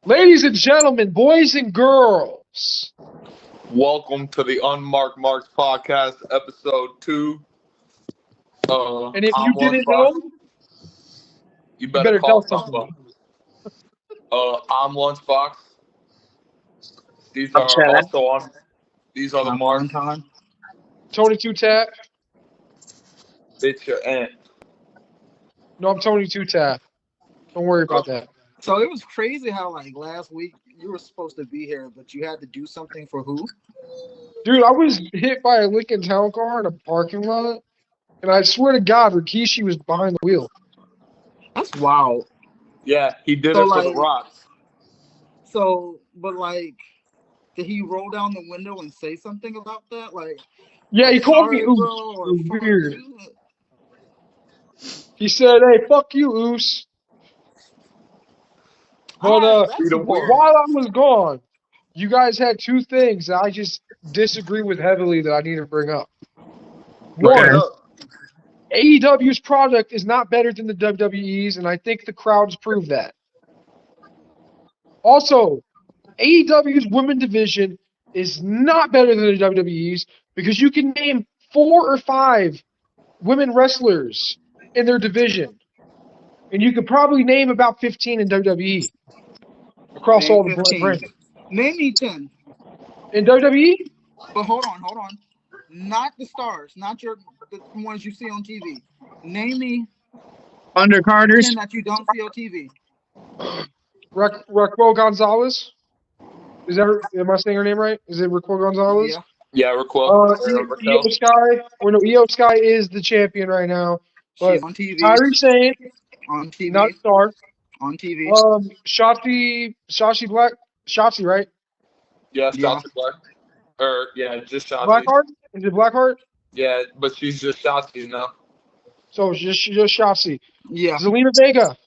Ladies and gentlemen, boys and girls, Welcome to the Unmarked Marks Podcast, episode 2. and if you I'm didn't Lunchbox. know, You you better better tell call somebody. I'm Lunchbox. These I'm are Chad. also on. These are the I'm marks. Valentine. Tony Two Tap. Bitch your aunt. No, I'm Tony Two Tap. Don't worry about that. So it was crazy how like last week you were supposed to be here, but you had to do something for who? Dude, I was hit by a Lincoln Town car in a parking lot, and I swear to God, Rikishi was behind the wheel. That's wild. Yeah, he did So, it for the like- rocks. So, but like, did he roll down the window and say something about that? Like, Yeah, he called me sorry, Oos. bro, or It was fuck weird. you? He said, "Hey, fuck you, Oos." But Alright, that's Freedom weird. while I was gone, you guys had two things that I just disagree with heavily that I need to bring up. Bring it One, up. AEW's product is not better than the WWE's, and I think the crowds prove that. Also, AEW's women division is not better than the WWE's because you can name 4 or 5 women wrestlers in their division, and you could probably name about 15 in WWE across Name all the 15. brands. Name me 10. In WWE, But hold on. Not the stars, not the ones you see on TV. Name me 10 Undercarders. that you don't see on TV. Raquel Gonzalez. Am I saying her name right? Is it Raquel Gonzalez? Yeah. Yeah, Raquel. Io Sky. Well, no, Io Sky is the champion right now. But She's on TV. Kyrie Sane, On TV. not a star. On TV. Shotzi Black, Shotzi, right? Yeah, Yeah. Shotzi Black. Just Shotzi. Blackheart? Is it Blackheart? Yeah, but she's just Shotzi now. So it's just Shotzi. Yeah. Zelina Vega.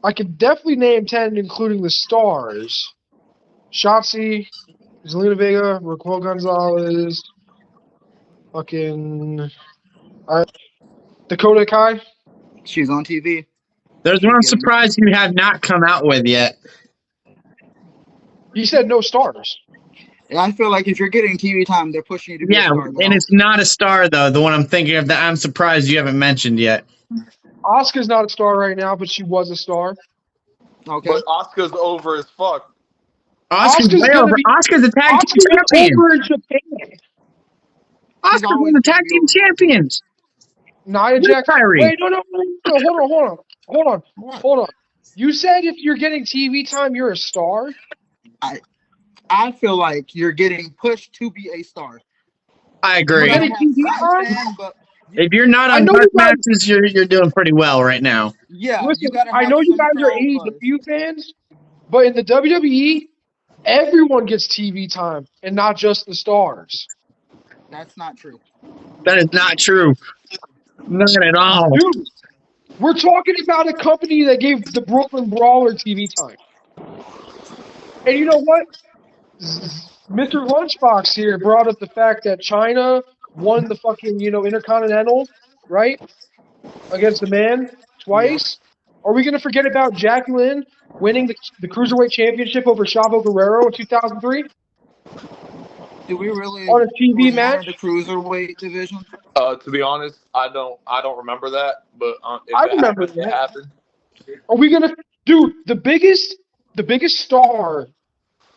I could definitely name 10, including the stars. Shotzi, Zelina Vega, Raquel Gonzalez, Dakota Kai. She's on TV. There's one surprise you have not come out with yet. He said no stars. And I feel like if you're getting TV time, they're pushing you to be a Yeah, star. and it's not a star though. The one I'm thinking of that I'm surprised you haven't mentioned yet. Asuka's not a star right now, but she was a star. Okay. But Asuka's over as fuck. Oscar's Asuka's way gonna over. be- Oscar's the tag team Asuka's champion. over in Japan. Oscar's one of the tag team champions. Nia With Jax. Kyrie. Wait, no, hold on. You said if you're getting TV time, you're a star. I feel like you're getting pushed to be a star. I You're agree. gonna Getting have TV some time? fan, but If you're not I on know dark you guys- matches, you're doing pretty well right now. yeah, Listen, you gotta I have know you some guys are crowd buzz. AEW fans, but in the WWE, everyone gets TV time, and not just the stars. That's not true. That is not true. Not at all. Dude, we're talking about a company that gave the Brooklyn Brawler TV time. And you know what? Mr. Lunchbox here brought up the fact that China won the fucking, Intercontinental, right? Against the man twice. Are we going to forget about Jacqueline winning the Cruiserweight Championship over Chavo Guerrero in 2003 Do we really on a TV honor match? the cruiserweight division? To be honest, I don't remember that, but if I it remember happened, that. it happened. Are we going to... Dude, the biggest star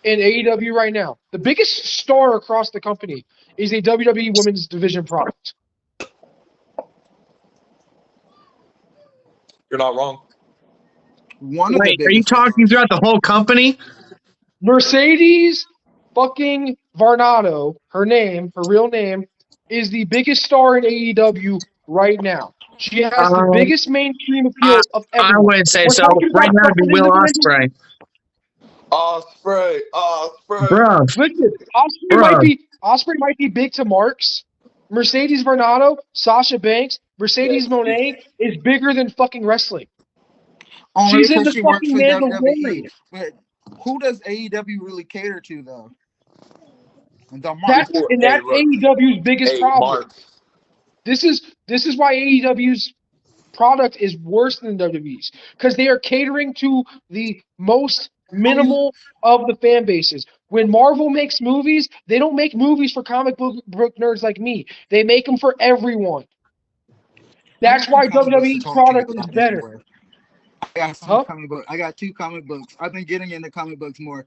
in AEW right now, the biggest star across the company is a WWE Women's Division product. You're not wrong. One of Wait, the are you biggest talking stars. throughout the whole company? Mercedes fucking Varnado, her real name, is the biggest star in AEW right now. She has the biggest mainstream appeal of I everyone. wouldn't say We're so. talking Right about now, it'd be someone in Will the Ospreay. Osprey. Bro, Listen, Osprey might be big to Marks. Mercedes Varnado, Sasha Banks, Mercedes Moné is bigger than fucking wrestling. Only She's in because the she works fucking for Mandalorian. WWE. But who does AEW really cater to, though? The That's Marks. AEW's biggest problem. Marks. This is why AEW's product is worse than WWE's because they are catering to the most minimal of the fan bases. When Marvel makes movies, they don't make movies for comic book nerds like me. They make them for everyone. That's why WWE's product is better. I got some comic book. I got 2 comic books. I've been getting into comic books more.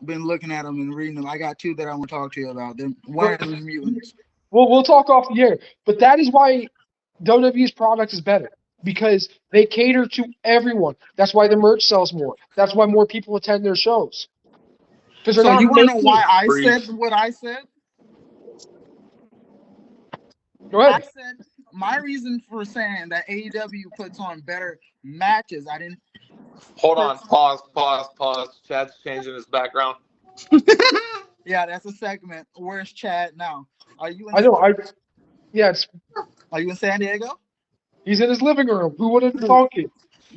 Been looking at them and reading them. I got 2 that I want to talk to you about. One is mutants. Well, we'll talk off the air, but that is why WWE's product is better because they cater to everyone. That's why the merch sells more. That's why more people attend their shows. So you want to know why I said what I said? Go ahead. I said my reason for saying that AEW puts on better matches. I didn't. Hold on. Pause. Chad's changing his background. Yeah, that's a segment. Where's Chad now? Are you? Yes. Are you in San Diego? He's in his living room. Who would have thought it?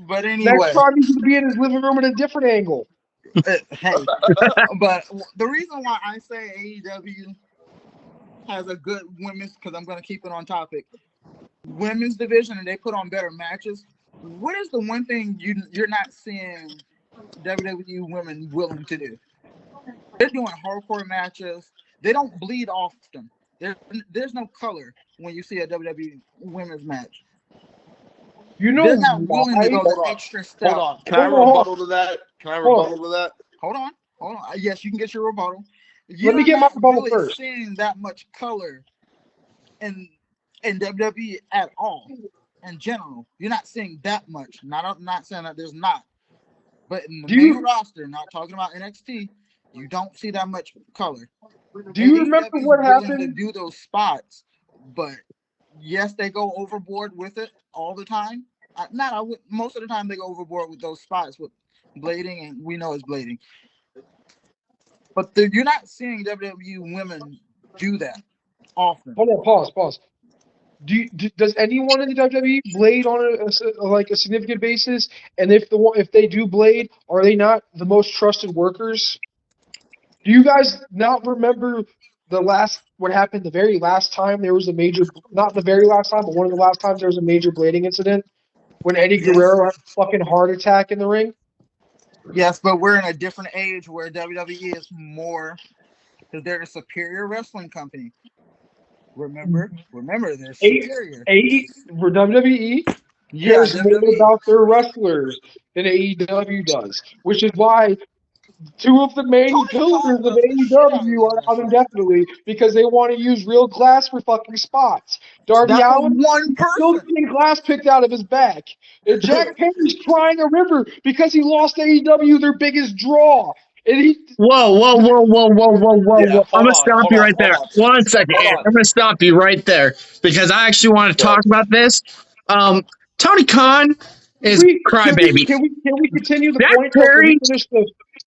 But anyway, next time he's going to be in his living room at a different angle. Hey, but the reason why I say AEW has a good women's, because I'm going to keep it on topic, women's division, and they put on better matches. What is the one thing you're not seeing WWE women willing to do? They're doing hardcore matches. They don't bleed often. There's no color when you see a WWE women's match. You know, they're not willing to go the extra step. Hold on. Can I rebuttal to that? Hold on. Yes, you can get your rebuttal. Let me get my rebuttal really first. Seeing that much color in WWE at all, in general, you're not seeing that much. I'm not saying that there's not, but in the main roster, not talking about NXT, you don't see that much color. Do you remember what happened? To do those spots, but yes, they go overboard with it all the time. Most of the time they go overboard with those spots with blading, and we know it's blading. But you're not seeing WWE women do that often. Hold on, pause. Does anyone in the WWE blade on a significant basis? And if they do blade, are they not the most trusted workers? Do you guys not remember what happened the very last time there was a major, not the very last time, but one of the last times there was a major blading incident when Eddie Guerrero had a fucking heart attack in the ring? Yes, but we're in a different age where WWE is more, because they're a superior wrestling company. Remember, they're superior. For WWE, cares more about their wrestlers than AEW does, which is why 2 of the main pillars of AEW are out indefinitely because they want to use real glass for fucking spots. Darby Allin still getting glass picked out of his back. And Jack Perry's crying a river because he lost AEW their biggest draw. And Whoa. Yeah, I'm going to stop you right there. 1 second. I'm going to stop you right there because I actually want to talk about this. Tony Khan is crybaby. Can we continue the point? Perry,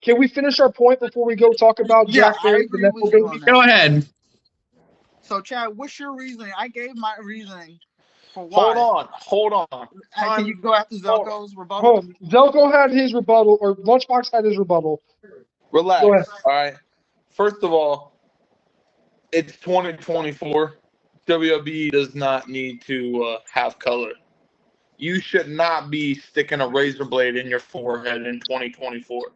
can we finish our point before we go talk about Jack Perry? Go ahead. So, Chad, what's your reasoning? I gave my reasoning for why. Hold on. Can you go after Zelko's rebuttal? Zelko had his rebuttal, or Lunchbox had his rebuttal. Relax. All right. First of all, it's 2024. WWE does not need to have color. You should not be sticking a razor blade in your forehead in 2024.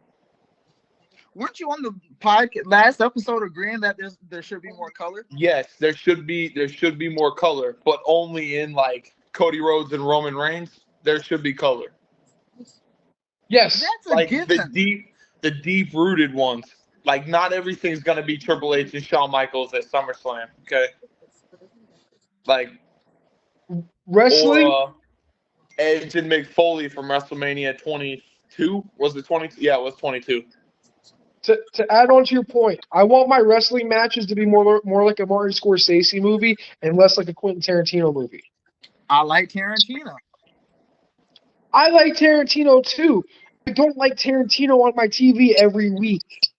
Weren't you on the podcast last episode agreeing that there should be more color? Yes, there should be more color, but only in like Cody Rhodes and Roman Reigns. There should be color. Yes, that's a given. The deep-rooted ones. Like, not everything's going to be Triple H and Shawn Michaels at SummerSlam, okay? Like, wrestling? Or, Edge and Mick Foley from WrestleMania 22? Was it 22? Yeah, it was 22. To add on to your point, I want my wrestling matches to be more like a Martin Scorsese movie and less like a Quentin Tarantino movie. I like Tarantino. I like Tarantino, too. I don't like Tarantino on my TV every week.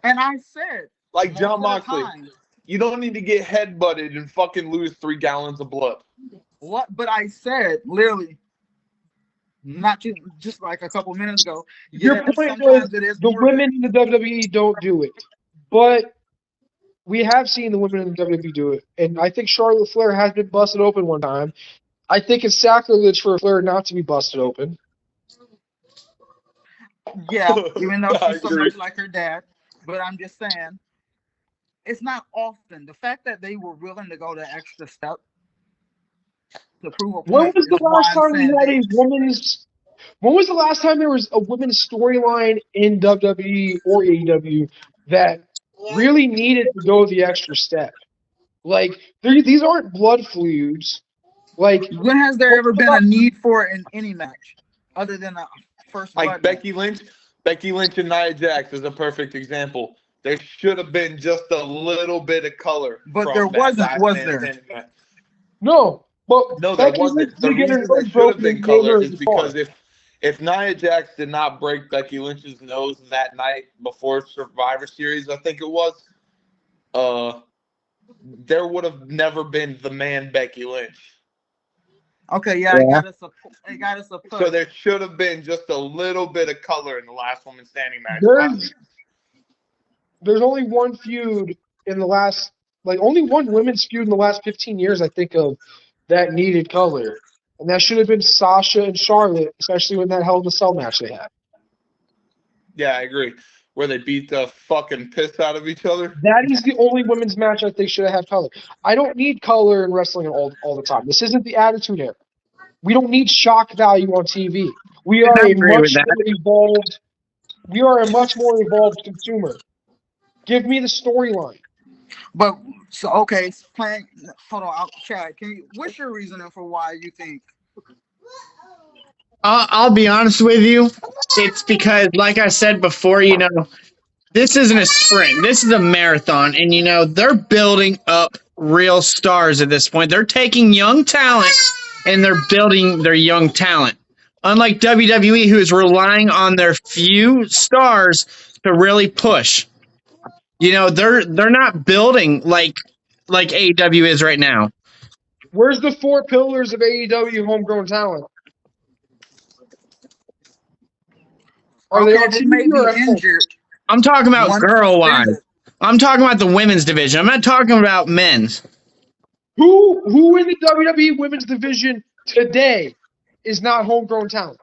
And I said, like John Moxley, you don't need to get headbutted and fucking lose 3 gallons of blood. What? But I said, literally, not just like a couple minutes ago. Your point was the women in the WWE don't do it. But we have seen the women in the WWE do it. And I think Charlotte Flair has been busted open one time. I think it's sacrilege for Flair not to be busted open. Yeah, even though she's so much like her dad. But I'm just saying, it's not often. The fact that they were willing to go the extra step to prove a point. When was the last time we had a women's? When was the last time there was a women's storyline in WWE or AEW that really needed to go the extra step? Like these aren't blood feuds. Like, when has there ever been a need for it in any match other than a first? Like Becky Lynch and Nia Jax is a perfect example. There should have been just a little bit of color, but there wasn't. Was there? No, but no, there wasn't. The reason there should have been color is because if Nia Jax did not break Becky Lynch's nose that night before Survivor Series, I think it was, there would have never been the man Becky Lynch. Okay, yeah. I got us a push. So there should have been just a little bit of color in the last woman standing match. There's only one feud in the last, only one women's feud in the last 15 years I think of that needed color. And that should have been Sasha and Charlotte, especially when that Hell in a Cell match they had. Yeah, I agree. Where they beat the fucking piss out of each other. That is the only women's match I think should have had color. I don't need color in wrestling all the time. This isn't the Attitude Era. We don't need shock value on TV. We are a much more evolved consumer. Give me the storyline. But so okay, hold on, Chad. What's your reasoning for why you think? I'll be honest with you. It's because, like I said before, this isn't a sprint. This is a marathon. And, they're building up real stars at this point. They're taking young talent and they're building their young talent. Unlike WWE, who is relying on their few stars to really push. They're not building like AEW is right now. Where's the 4 pillars of AEW homegrown talent? Are they on TV or injured? I'm talking about girl-wise. I'm talking about the women's division. I'm not talking about men's. Who in the WWE women's division today is not homegrown talent?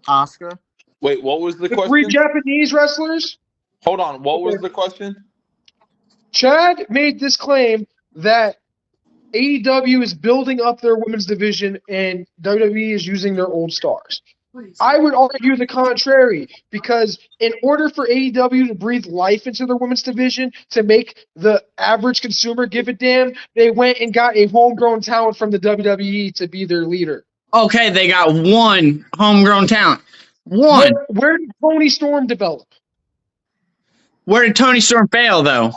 Asuka. Wait, what was the question? 3 Japanese wrestlers? Hold on, what was the question? Chad made this claim that AEW is building up their women's division and WWE is using their old stars. I would argue the contrary, because in order for AEW to breathe life into their women's division, to make the average consumer give a damn, they went and got a homegrown talent from the WWE to be their leader. Okay, they got one homegrown talent. One. Where did Toni Storm develop? Where did Toni Storm fail, though?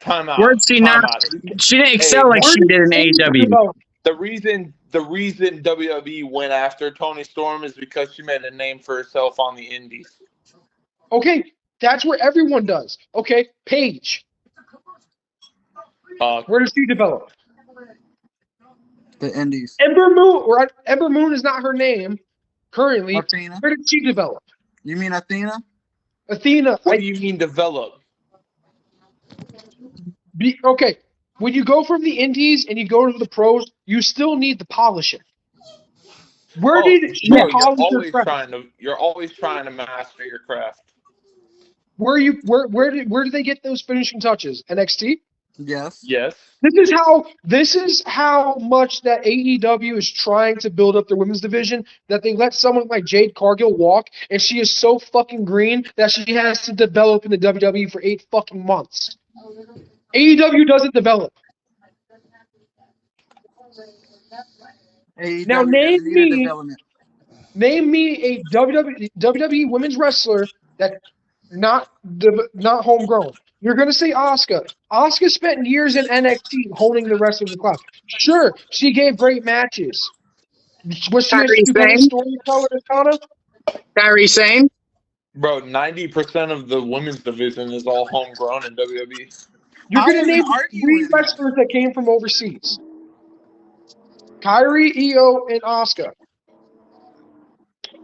Time out. Where did she not? She didn't excel like she did in AEW. The reason WWE went after Toni Storm is because she made a name for herself on the indies. Okay, that's where everyone does. Okay, Paige. Where does she develop? The indies. Ember Moon is not her name currently. Athena. Where did she develop? You mean Athena? Athena. What do you mean develop? Okay. When you go from the indies and you go to the pros, you still need the polishing. Where did she polish her craft? You're always trying to master your craft. Where did they get those finishing touches? NXT? Yes. This is how much that AEW is trying to build up their women's division, that they let someone like Jade Cargill walk, and she is so fucking green that she has to develop in the WWE for 8 fucking months. AEW doesn't develop. AEW now name me a WWE women's wrestler that not homegrown. You're gonna say Asuka. Asuka spent years in NXT holding the rest of the class. Sure, she gave great matches. Was she a storyteller, Kana? Kairi Sane? Bro, 90% of the women's division is all homegrown in WWE. You're going to name 3 wrestlers that came from overseas. Kairi, Io, and Asuka.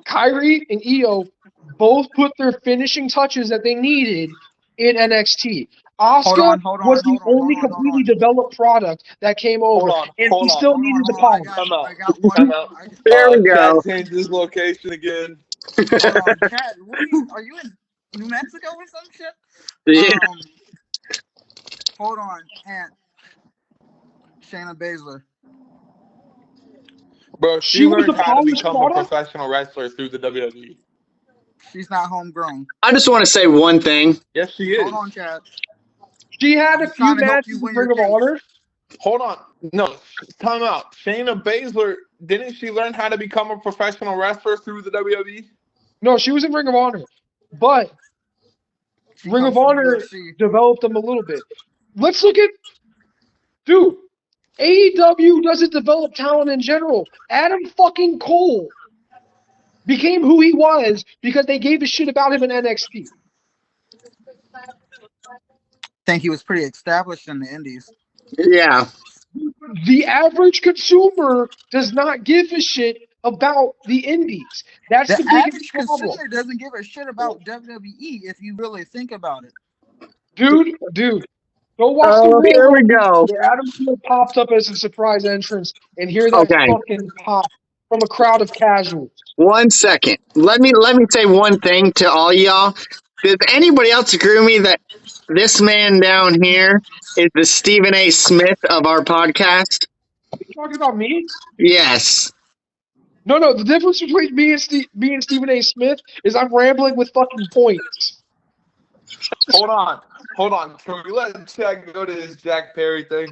Kairi and Io both put their finishing touches that they needed in NXT. Asuka was the only completely developed product that came over, and he still needed the polish. I got one. There we go. Chad changed his location again. Hold on, Chad. Are you in New Mexico or some shit? Yeah. Hold on, Aunt Shayna Baszler. Bro, she learned how to become a professional wrestler through the WWE. She's not homegrown. I just want to say one thing. Yes, she is. Hold on, Chad. She had a few matches in Ring of Honor. Hold on. No, time out. Shayna Baszler, didn't she learn how to become a professional wrestler through the WWE? No, she was in Ring of Honor. But Ring of Honor developed them a little bit. Let's look at... Dude, AEW doesn't develop talent in general. Adam fucking Cole became who he was because they gave a shit about him in NXT. I think he was pretty established in the Indies. Yeah. The average consumer does not give a shit about the Indies. That's the biggest problem. The average consumer doesn't give a shit about WWE if you really think about it. Dude. Go watch the here we go. Adam Cole popped up as a surprise entrance and hear that fucking pop from a crowd of casuals. 1 second. Let me say one thing to all y'all. Does anybody else agree with me that this man down here is the Stephen A. Smith of our podcast? Are you talking about me? Yes. No. The difference between me and Stephen A. Smith is I'm rambling with fucking points. Hold on. Can we let Chad go to his Jack Perry thing?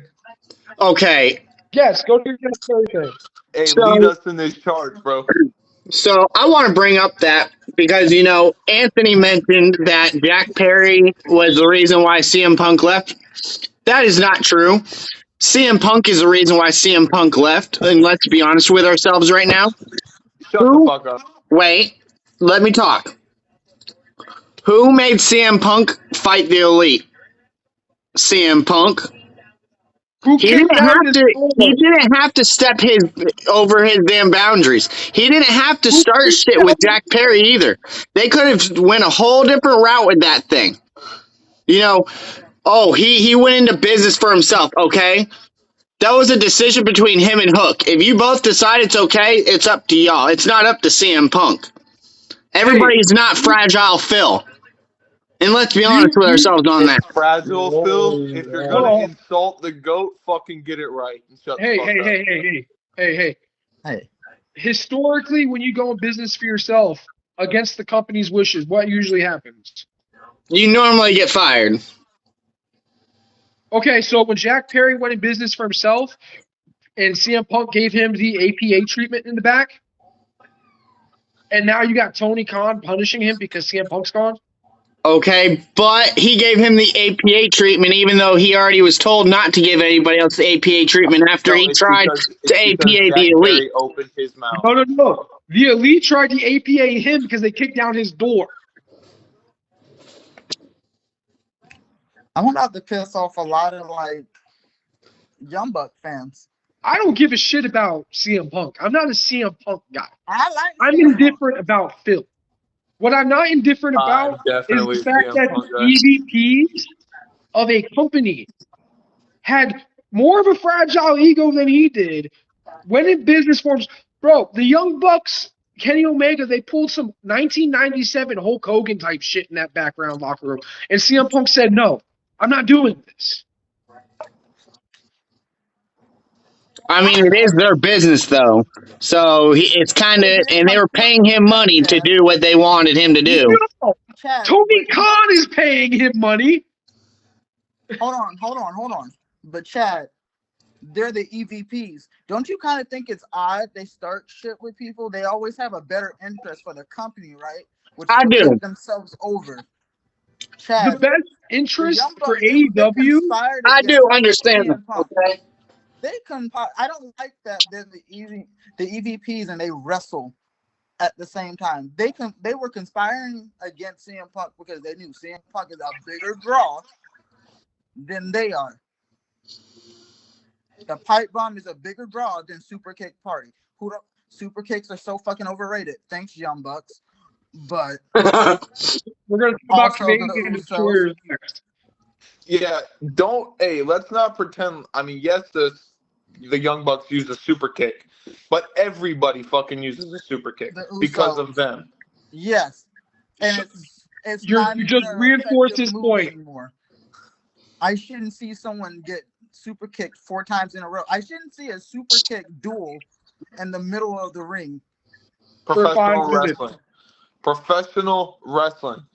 Okay. Yes, go to your Jack Perry thing. Hey, lead us in this charge, bro. So I want to bring up that because, Anthony mentioned that Jack Perry was the reason why CM Punk left. That is not true. CM Punk is the reason why CM Punk left. And let's be honest with ourselves right now. Shut the fuck up. Wait, let me talk. Who made CM Punk fight the Elite? CM Punk. He didn't have to step over his damn boundaries. He didn't have to start shit with Jack Perry either. They could have went a whole different route with that thing. He went into business for himself, okay? That was a decision between him and Hook. If you both decide it's okay, it's up to y'all. It's not up to CM Punk. Everybody's not Fragile Phil. And let's be honest with ourselves on that. Fragile Phil, if you're going to insult the GOAT, fucking get it right. And shut the fuck up. Hey. Historically, when you go in business for yourself against the company's wishes, what usually happens? You normally get fired. Okay, so when Jack Perry went in business for himself and CM Punk gave him the APA treatment in the back, and now you got Tony Khan punishing him because CM Punk's gone? Okay, but he gave him the APA treatment even though he already was told not to give anybody else the APA treatment after he tried to APA the Elite. Opened his mouth. No. The Elite tried to APA him because they kicked down his door. I'm about to piss off a lot of Young Buck fans. I don't give a shit about CM Punk. I'm not a CM Punk guy. I'm indifferent about Phil. What I'm not indifferent about is the fact that the EVPs of a company had more of a fragile ego than he did. Went in business forms. Bro, the Young Bucks, Kenny Omega, they pulled some 1997 Hulk Hogan type shit in that background locker room. And CM Punk said, no, I'm not doing this. I mean, it is their business, though. So it's kind of, and they were paying him money to do what they wanted him to do. No, Tony Khan is paying him money. Hold on. But Chad, they're the EVPs. Don't you kind of think it's odd they start shit with people? They always have a better interest for the company, right? I do. Themselves over. Chad, the best interest for AEW. I do understand that. Okay. I don't like that they're the EVPs and they wrestle at the same time. They were conspiring against CM Punk because they knew CM Punk is a bigger draw than they are. The pipe bomb is a bigger draw than Super Kick Party. Super Kicks are so fucking overrated. Thanks, Young Bucks. But we're gonna talk about Canadian Destroyers next. Yeah, let's not pretend. I mean, yes, the Young Bucks use a super kick, but everybody fucking uses a super kick because of them. Yes, and it's you not just reinforced his point anymore. I shouldn't see someone get super kicked 4 times in a row. I shouldn't see a super kick duel in the middle of the ring. Professional wrestling.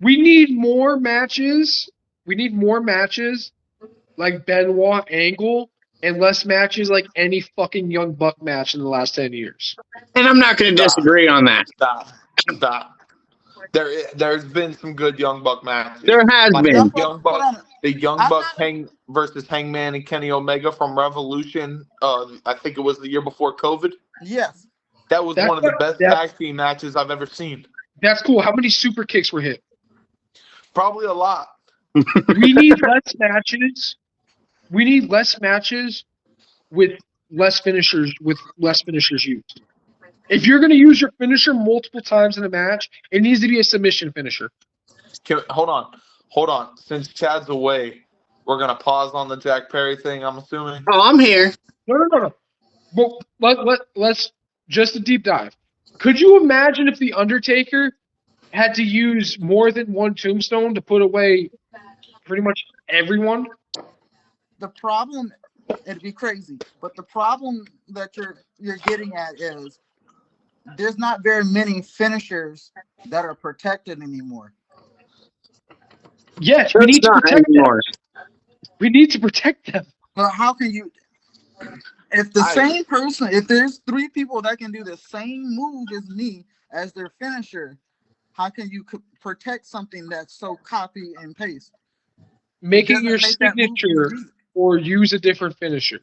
We need more matches. We need more matches like Benoit Angle and less matches like any fucking Young Buck match in the last 10 years. And I'm not going to disagree on that. Stop. There's been some good Young Buck matches. There has been. The Young Bucks versus Hangman and Kenny Omega from Revolution. I think it was the year before COVID. Yes. That was one of the best tag team matches I've ever seen. That's cool. How many super kicks were hit? Probably a lot. We need less matches. We need less matches with less finishers used. If you're going to use your finisher multiple times in a match, it needs to be a submission finisher. Hold on. Since Chad's away, we're going to pause on the Jack Perry thing, I'm assuming. Oh, I'm here. No. Well, let's just a deep dive. Could you imagine if The Undertaker had to use more than one tombstone to put away pretty much everyone? The problem, it'd be crazy, but the problem that you're getting at is there's not very many finishers that are protected anymore. Yes, we need to protect them. We need to protect them. But how can you? If same person, if there's 3 people that can do the same move as me as their finisher, how can you protect something that's so copy and paste? Making your signature or use a different finisher.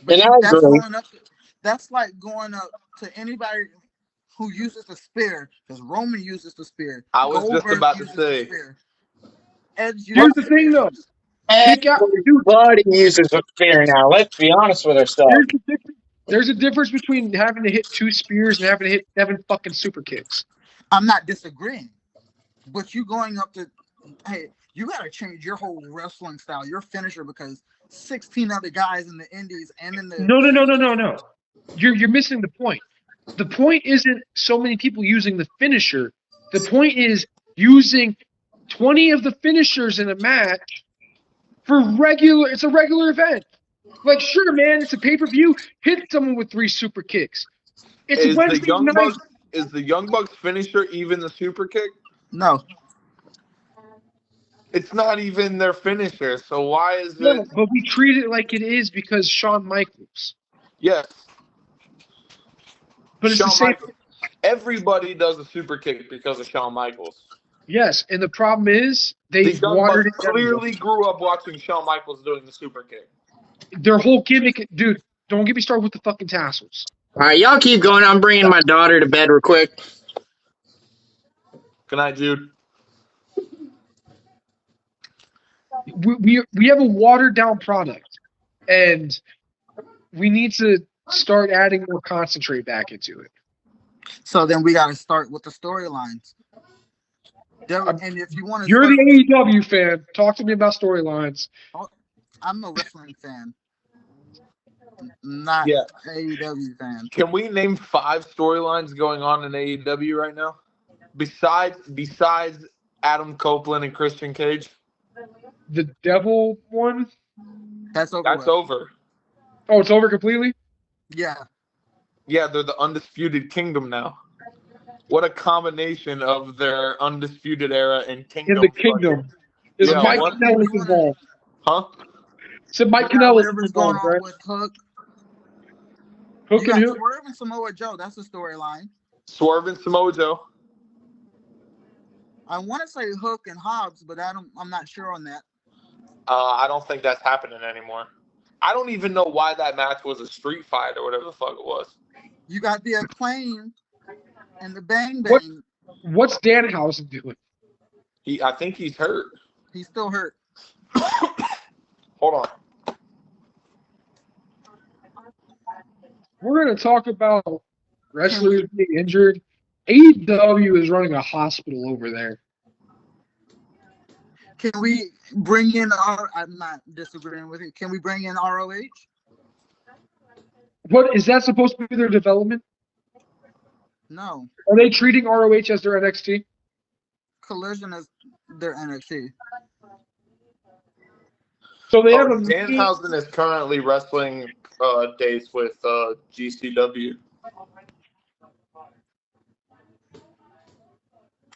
But that's like going up to anybody who uses the spear, because Roman uses the spear. I was just about to say. Here's the thing, though. Everybody uses a spear now. Let's be honest with ourselves. There's a difference between having to hit 2 spears and having to hit 7 fucking super kicks. I'm not disagreeing, but you going up to, hey, you got to change your whole wrestling style, your finisher, because 16 other guys in the indies and in the... No. You're missing the point. The point isn't so many people using the finisher. The point is using 20 of the finishers in a match it's a regular event. Like, sure, man, it's a pay-per-view. Hit someone with 3 super kicks. It's Wednesday night. Is the Young Bucks finisher even the super kick? No. It's not even their finisher, so why is it? But we treat it like it is because Shawn Michaels. Yes. But it's the same. Everybody does a super kick because of Shawn Michaels. Yes, and the problem is they watered it down. Clearly grew up watching Shawn Michaels doing the super kick. Their whole gimmick, dude, don't get me started with the fucking tassels. All right, y'all keep going. I'm bringing my daughter to bed real quick. Good night, Jude. We have a watered down product, and we need to start adding more concentrate back into it. So then we got to start with the storylines. And if you want to, you're the AEW fan. Talk to me about storylines. I'm a wrestling fan, not AEW fan. Can we name 5 storylines going on in AEW right now? Besides Adam Copeland and Christian Cage? The devil one? That's over. That's over. Oh, it's over completely? Yeah. Yeah, they're the Undisputed Kingdom now. What a combination of their Undisputed Era and Kingdom. In the Kingdom. Is Mike Kanellis involved? Huh? So Mike Kanellis is going on with Hook. Hook and Hook? Swerve and Samoa Joe. That's the storyline. Swerve and Samoa Joe. I want to say Hook and Hobbs, but I'm not sure on that. I don't think that's happening anymore. I don't even know why that match was a street fight or whatever the fuck it was. You got the Acclaim and the Bang Bang. What's Danhausen doing? I think he's hurt. He's still hurt. Hold on. We're going to talk about wrestlers being injured. AEW is running a hospital over there. Can we bring in I'm not disagreeing with you. Can we bring in ROH? What is that supposed to be their development? No. Are they treating ROH as their NXT? Collision is their NXT. So they have Danhausen is currently wrestling dates with GCW.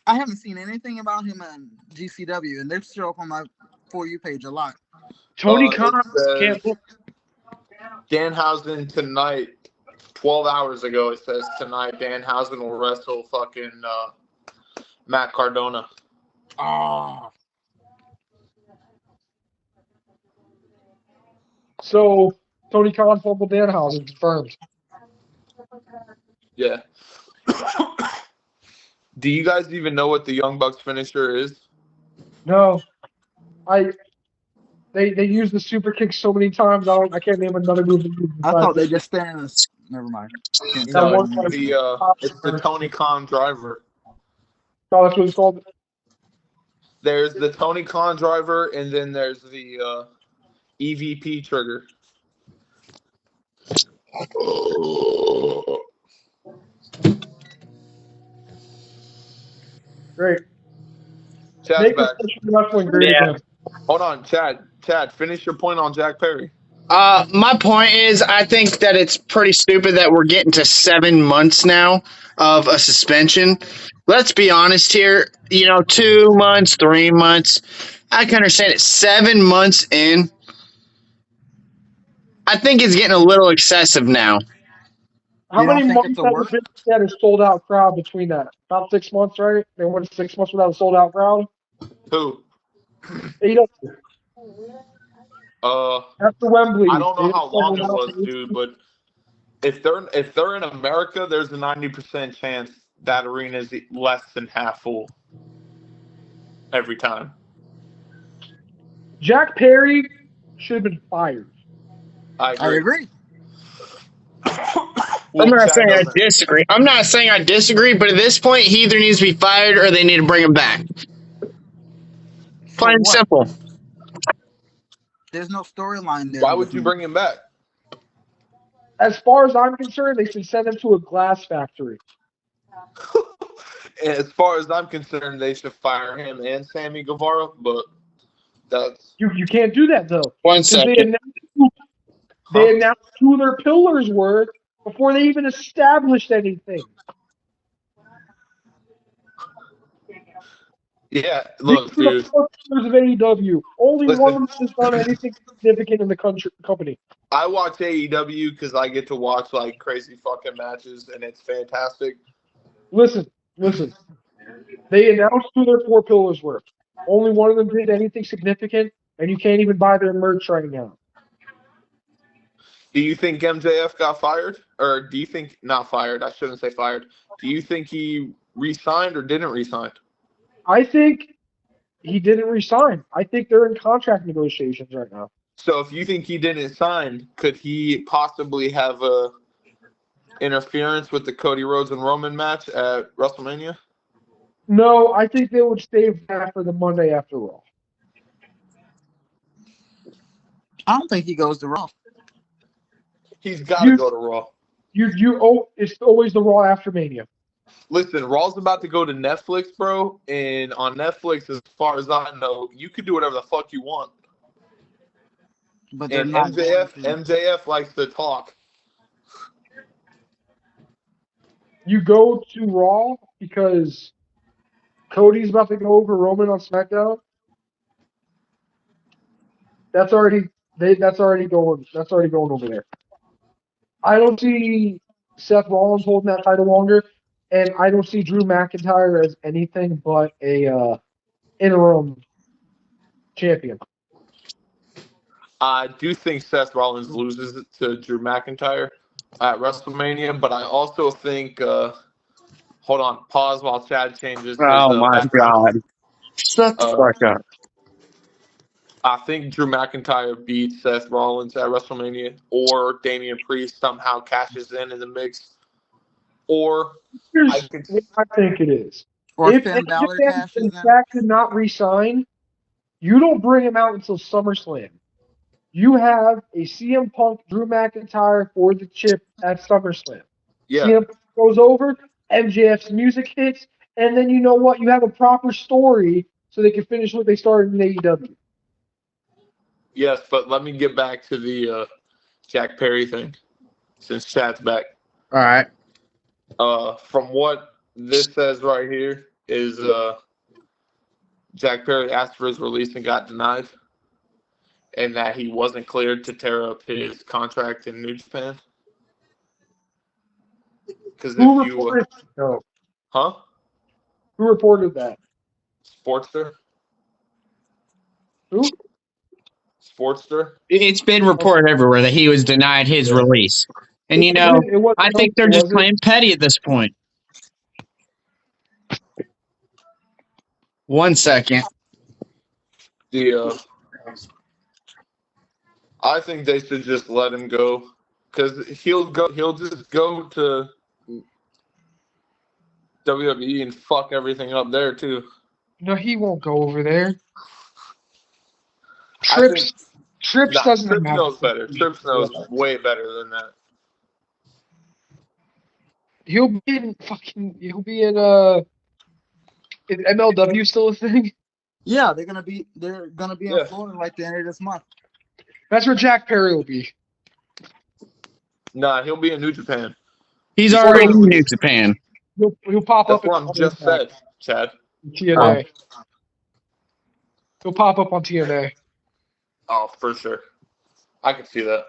I haven't seen anything about him on GCW, and they show up on my For You page a lot. Tony Khan can't book. Danhausen tonight, 12 hours ago, it says tonight Danhausen will wrestle fucking Matt Cardona. Oh. So Tony Khan fumbled Danhausen, confirmed. Yeah. Do you guys even know what the Young Bucks finisher is? No. They use the super kick so many times. I can't name another move. I thought they just stand in never mind. No, it's the Tony Khan driver. Oh, that's what it's called. There's the Tony Khan driver, and then there's the EVP trigger. Great. Chad's back. Yeah. Hold on, Chad, finish your point on Jack Perry. My point is, I think that it's pretty stupid that we're getting to 7 months now of a suspension. Let's be honest here. 2 months, 3 months. I can understand it. 7 months in, I think it's getting a little excessive now. How many months has it been at a sold-out crowd between that? About 6 months, right? They went 6 months without a sold-out crowd? Who? After Wembley. I don't know how long it was, dude, but if they're in America, there's a 90% chance that arena is less than half full every time. Jack Perry should have been fired. I agree. I'm not saying I disagree. But at this point, he either needs to be fired or they need to bring him back. Plain and simple. There's no storyline there. Why would you bring him back? As far as I'm concerned, they should send him to a glass factory. As far as I'm concerned, they should fire him and Sammy Guevara, but that's... You can't do that, though. 1 second. They announced who their pillars were before they even established anything. Yeah, look, dude. These are the 4 pillars of AEW. Only one of them has done anything significant in the company. I watch AEW because I get to watch like crazy fucking matches, and it's fantastic. Listen. They announced who their 4 pillars were. Only one of them did anything significant, and you can't even buy their merch right now. Do you think MJF got fired? Or do you think, not fired, I shouldn't say fired. Do you think he re-signed or didn't re-sign? I think he didn't re-sign. I think they're in contract negotiations right now. So if you think he didn't sign, could he possibly have a interference with the Cody Rhodes and Roman match at WrestleMania? No, I think they would save that for the Monday after Raw. I don't think he goes to Raw. He's got to go to Raw. It's always the Raw after Mania. Listen, Raw's about to go to Netflix, bro, and on Netflix, as far as I know, you can do whatever the fuck you want. But and MJF likes to talk. You go to Raw because Cody's about to go over Roman on SmackDown. That's already going over there. I don't see Seth Rollins holding that title longer, and I don't see Drew McIntyre as anything but a interim champion. I do think Seth Rollins loses to Drew McIntyre at WrestleMania, but I also think hold on, pause while Chad changes. Oh my God. Shut the fuck up. I think Drew McIntyre beats Seth Rollins at WrestleMania, or Damian Priest somehow cashes in the mix. Or I think it is. Or if Finn Balor cashes in. Jack did not re-sign, You don't bring him out until SummerSlam. You have a CM Punk, Drew McIntyre for the chip at SummerSlam. Yeah. CM Punk goes over, MJF's music hits, and then you know what? You have a proper story so they can finish what they started in AEW. Yes, but let me get back to the Jack Perry thing, since Chad's back. All right. From what this says right here is Jack Perry asked for his release and got denied, and that he wasn't cleared to tear up his contract in New Japan. Because if you, huh? Who reported that? Sportster. Who? Sportster. It's been reported everywhere that he was denied his release. And, you know, I think they're just playing petty at this point. 1 second. I think they should just let him go, because he'll just go to WWE and fuck everything up there too. No, he won't go over there. Trips doesn't Trips matter. knows better. Trips knows way better than that. He'll be in is MLW still a thing? Yeah, they're gonna be in Florida like the end of this month. That's where Jack Perry will be. Nah, he'll be in New Japan. He's already in New Japan. He'll pop up. That's what I'm just said, Chad. TNA. He'll pop up on TNA. Oh, for sure. I can see that.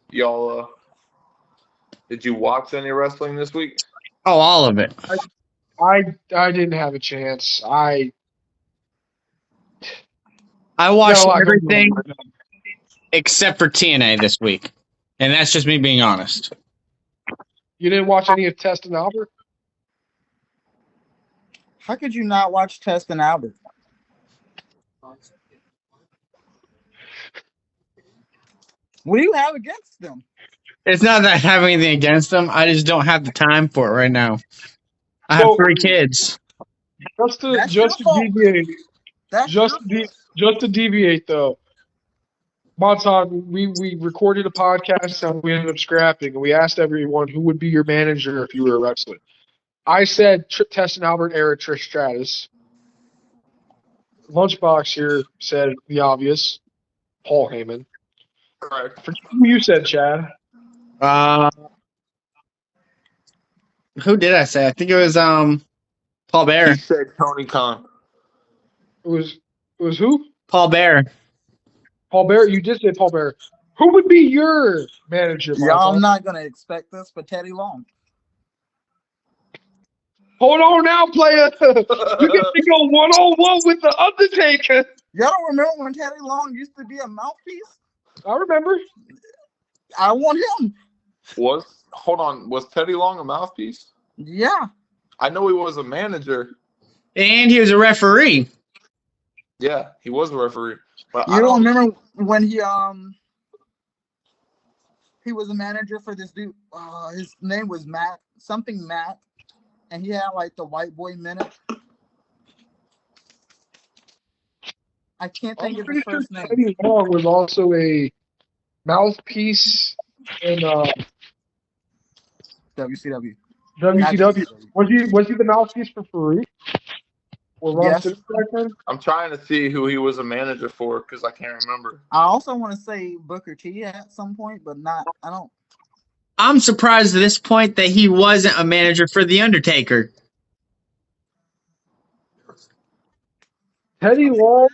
Y'all, did you watch any wrestling this week? Oh, all of it. I didn't have a chance. I watched everything except for TNA this week. And that's just me being honest. You didn't watch any of Test and Albert? How could you not watch Test and Albert? What do you have against them? It's not that I have anything against them. I just don't have the time for it right now. I have 3 kids. Just to deviate though. Monson, we recorded a podcast and we ended up scrapping, and we asked everyone who would be your manager if you were a wrestler. I said Test and Albert era Trish Stratus. Lunchbox here said the obvious, Paul Heyman. Correct. For who you said, Chad? Who did I say? I think it was Paul Bearer. He said Tony Khan. It was who? Paul Bearer. Paul Bearer. You did say Paul Bearer. Who would be your manager? Y'all not gonna expect this, but Teddy Long. Hold on now, player. You get to go 1-on-1 with the Undertaker. Y'all don't remember when Teddy Long used to be a mouthpiece? I remember. I want him. Was Teddy Long a mouthpiece? Yeah. I know he was a manager. And he was a referee. Yeah, he was a referee. But you don't remember when he was a manager for this dude. His name was Matt, and he had like the white boy minute. I can't think of his first name. Teddy Long was also a mouthpiece in WCW. WCW. Was he the mouthpiece for Farouk? Yes. I'm trying to see who he was a manager for because I can't remember. I also want to say Booker T at some point, but I don't. I'm surprised at this point that he wasn't a manager for The Undertaker. Teddy Long.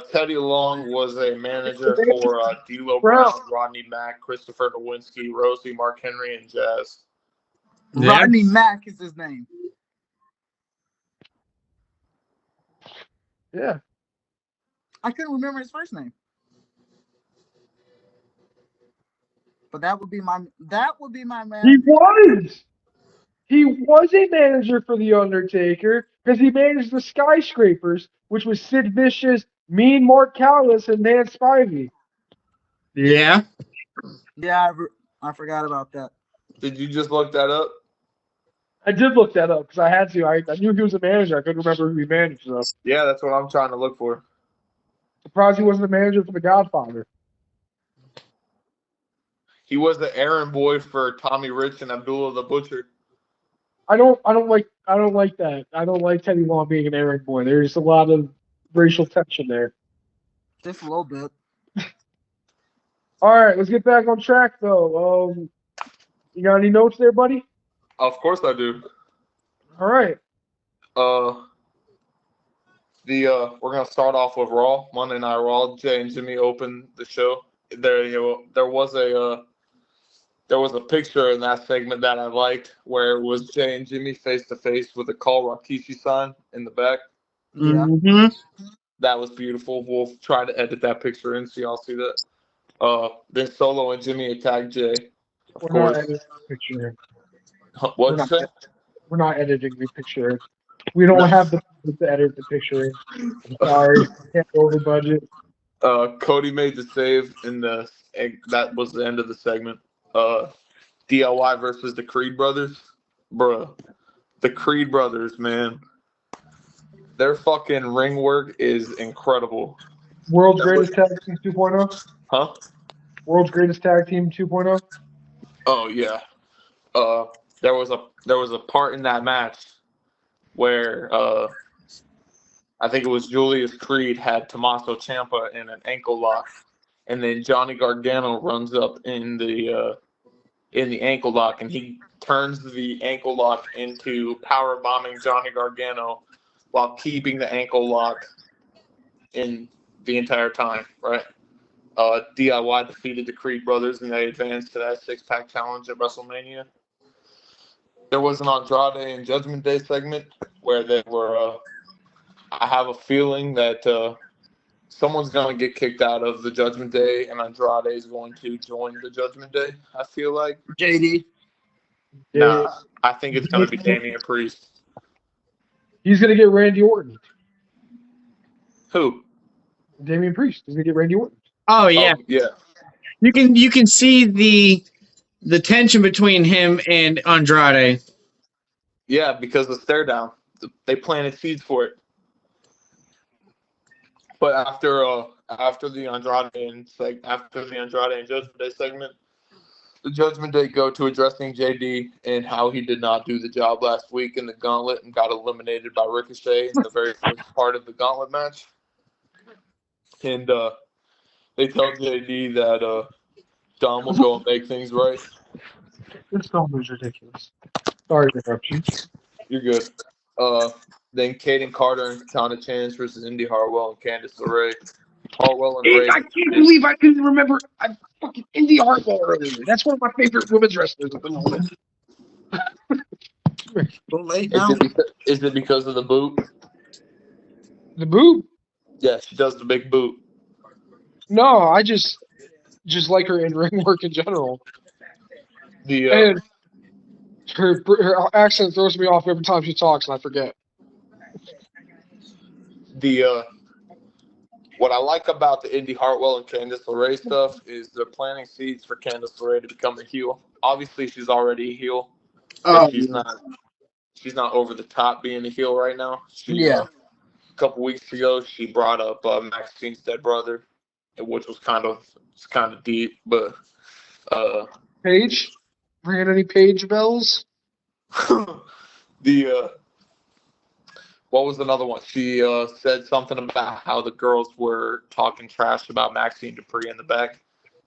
Teddy Long was a manager for D'Lo Brown, Rodney Mack, Christopher Nowinski, Rosie, Mark Henry, and Jazz. Yeah. Rodney Mack is his name. Yeah. I couldn't remember his first name. But that would be my manager. He was a manager for The Undertaker because he managed the Skyscrapers, which was Sid Vicious, Mean Mark Callis, and Dan Spivey. Yeah. Yeah, I forgot about that. Did you just look that up? I did look that up because I had to. I knew he was a manager. I couldn't remember who he managed, though. Yeah, that's what I'm trying to look for. Surprised he wasn't a manager for The Godfather. He was the errand boy for Tommy Rich and Abdullah the Butcher. I don't like that. I don't like Teddy Long being an errand boy. There's a lot of racial tension there. Just a little bit. All right, let's get back on track though. You got any notes there, buddy? Of course I do. All right. We're gonna start off with Raw, Monday Night Raw. Jay and Jimmy opened the show. There was a picture in that segment that I liked where it was Jay and Jimmy face to face with a Call Rikishi sign in the back. Yeah. Mm-hmm. That was beautiful. We'll try to edit that picture in so y'all see that. Then Solo and Jimmy attack Jay. Of We're course. not editing the picture. What'd you say? We're not editing the picture. We don't have the budget to edit the picture. I'm sorry. Can't go over budget. Cody made the save that was the end of the segment. DIY versus the Creed brothers. Bruh. The Creed brothers, man. Their fucking ring work is incredible. World's Greatest Tag Team 2.0? Huh? World's Greatest Tag Team 2.0? Oh yeah. There was a part in that match where I think it was Julius Creed had Tommaso Ciampa in an ankle lock, and then Johnny Gargano runs up in the ankle lock, and he turns the ankle lock into power bombing Johnny Gargano while keeping the ankle lock in the entire time, right? DIY defeated the Creed brothers, and they advanced to that six-pack challenge at WrestleMania. There was an Andrade and Judgment Day segment where they were. I have a feeling that someone's going to get kicked out of the Judgment Day, and Andrade is going to join the Judgment Day. I feel like JD. Nah, I think it's going to be Damian Priest. He's going to get Randy Orton. Who? Damian Priest. He's going to get Randy Orton. Oh yeah. Oh, yeah. You can see the tension between him and Andrade. Yeah, because the stare down. They planted seeds for it. But after the Andrade and Judgment Day segment, the Judgment Day go to addressing JD and how he did not do the job last week in the Gauntlet and got eliminated by Ricochet in the very first part of the Gauntlet match. And they tell JD that Dom will go and make things right. This film is ridiculous. Sorry to interrupt you. You're good. Then Kaden Carter and Katana Chance versus Indy Hartwell and Candice LeRae. Hartwell and Ray. I can't believe I couldn't remember fucking Indy Hartwell earlier. That's one of my favorite women's wrestlers at the moment. Is it because of the boot? The boot? Yeah, she does the big boot. No, I just like her in ring work in general. And her accent throws me off every time she talks, and I forget. What I like about the Indy Hartwell and Candice LeRae stuff is they're planting seeds for Candice LeRae to become a heel. Obviously, she's already a heel. She's not over the top being a heel right now. A couple weeks ago, she brought up Maxine's dead brother, which was kind of deep, but Paige? Ringing any Paige bells? What was another one? She said something about how the girls were talking trash about Maxine Dupree in the back.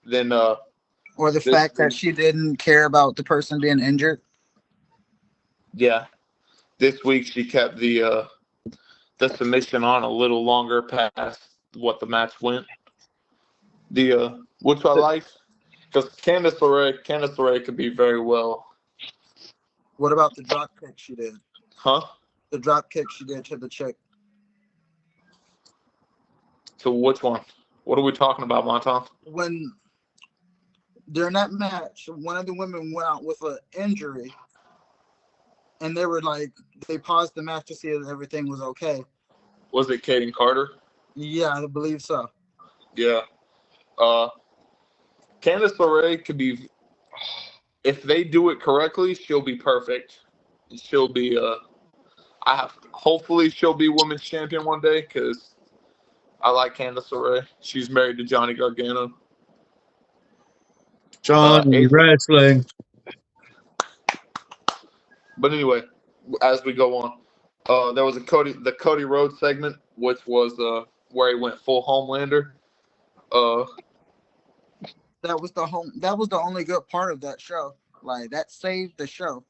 Then, or the fact that she didn't care about the person being injured. Yeah, this week she kept the submission on a little longer past what the match went. Which I like, because Candice LeRae could be very well. What about the drop kick she did? Huh? The drop kick she did to the chick. So which one? What are we talking about, Monton? When during that match, one of the women went out with an injury, and they were like, they paused the match to see if everything was okay. Was it Kaden Carter? Yeah, I believe so. Yeah. Candice LeRae could be If they do it correctly, she'll be perfect. She'll be hopefully she'll be women's champion one day because I like Candice LeRae. She's married to Johnny Gargano. Johnny Wrestling. But anyway, as we go on, there was the Cody Rhodes segment, which was where he went full Homelander. That was the only good part of that show. Like that saved the show.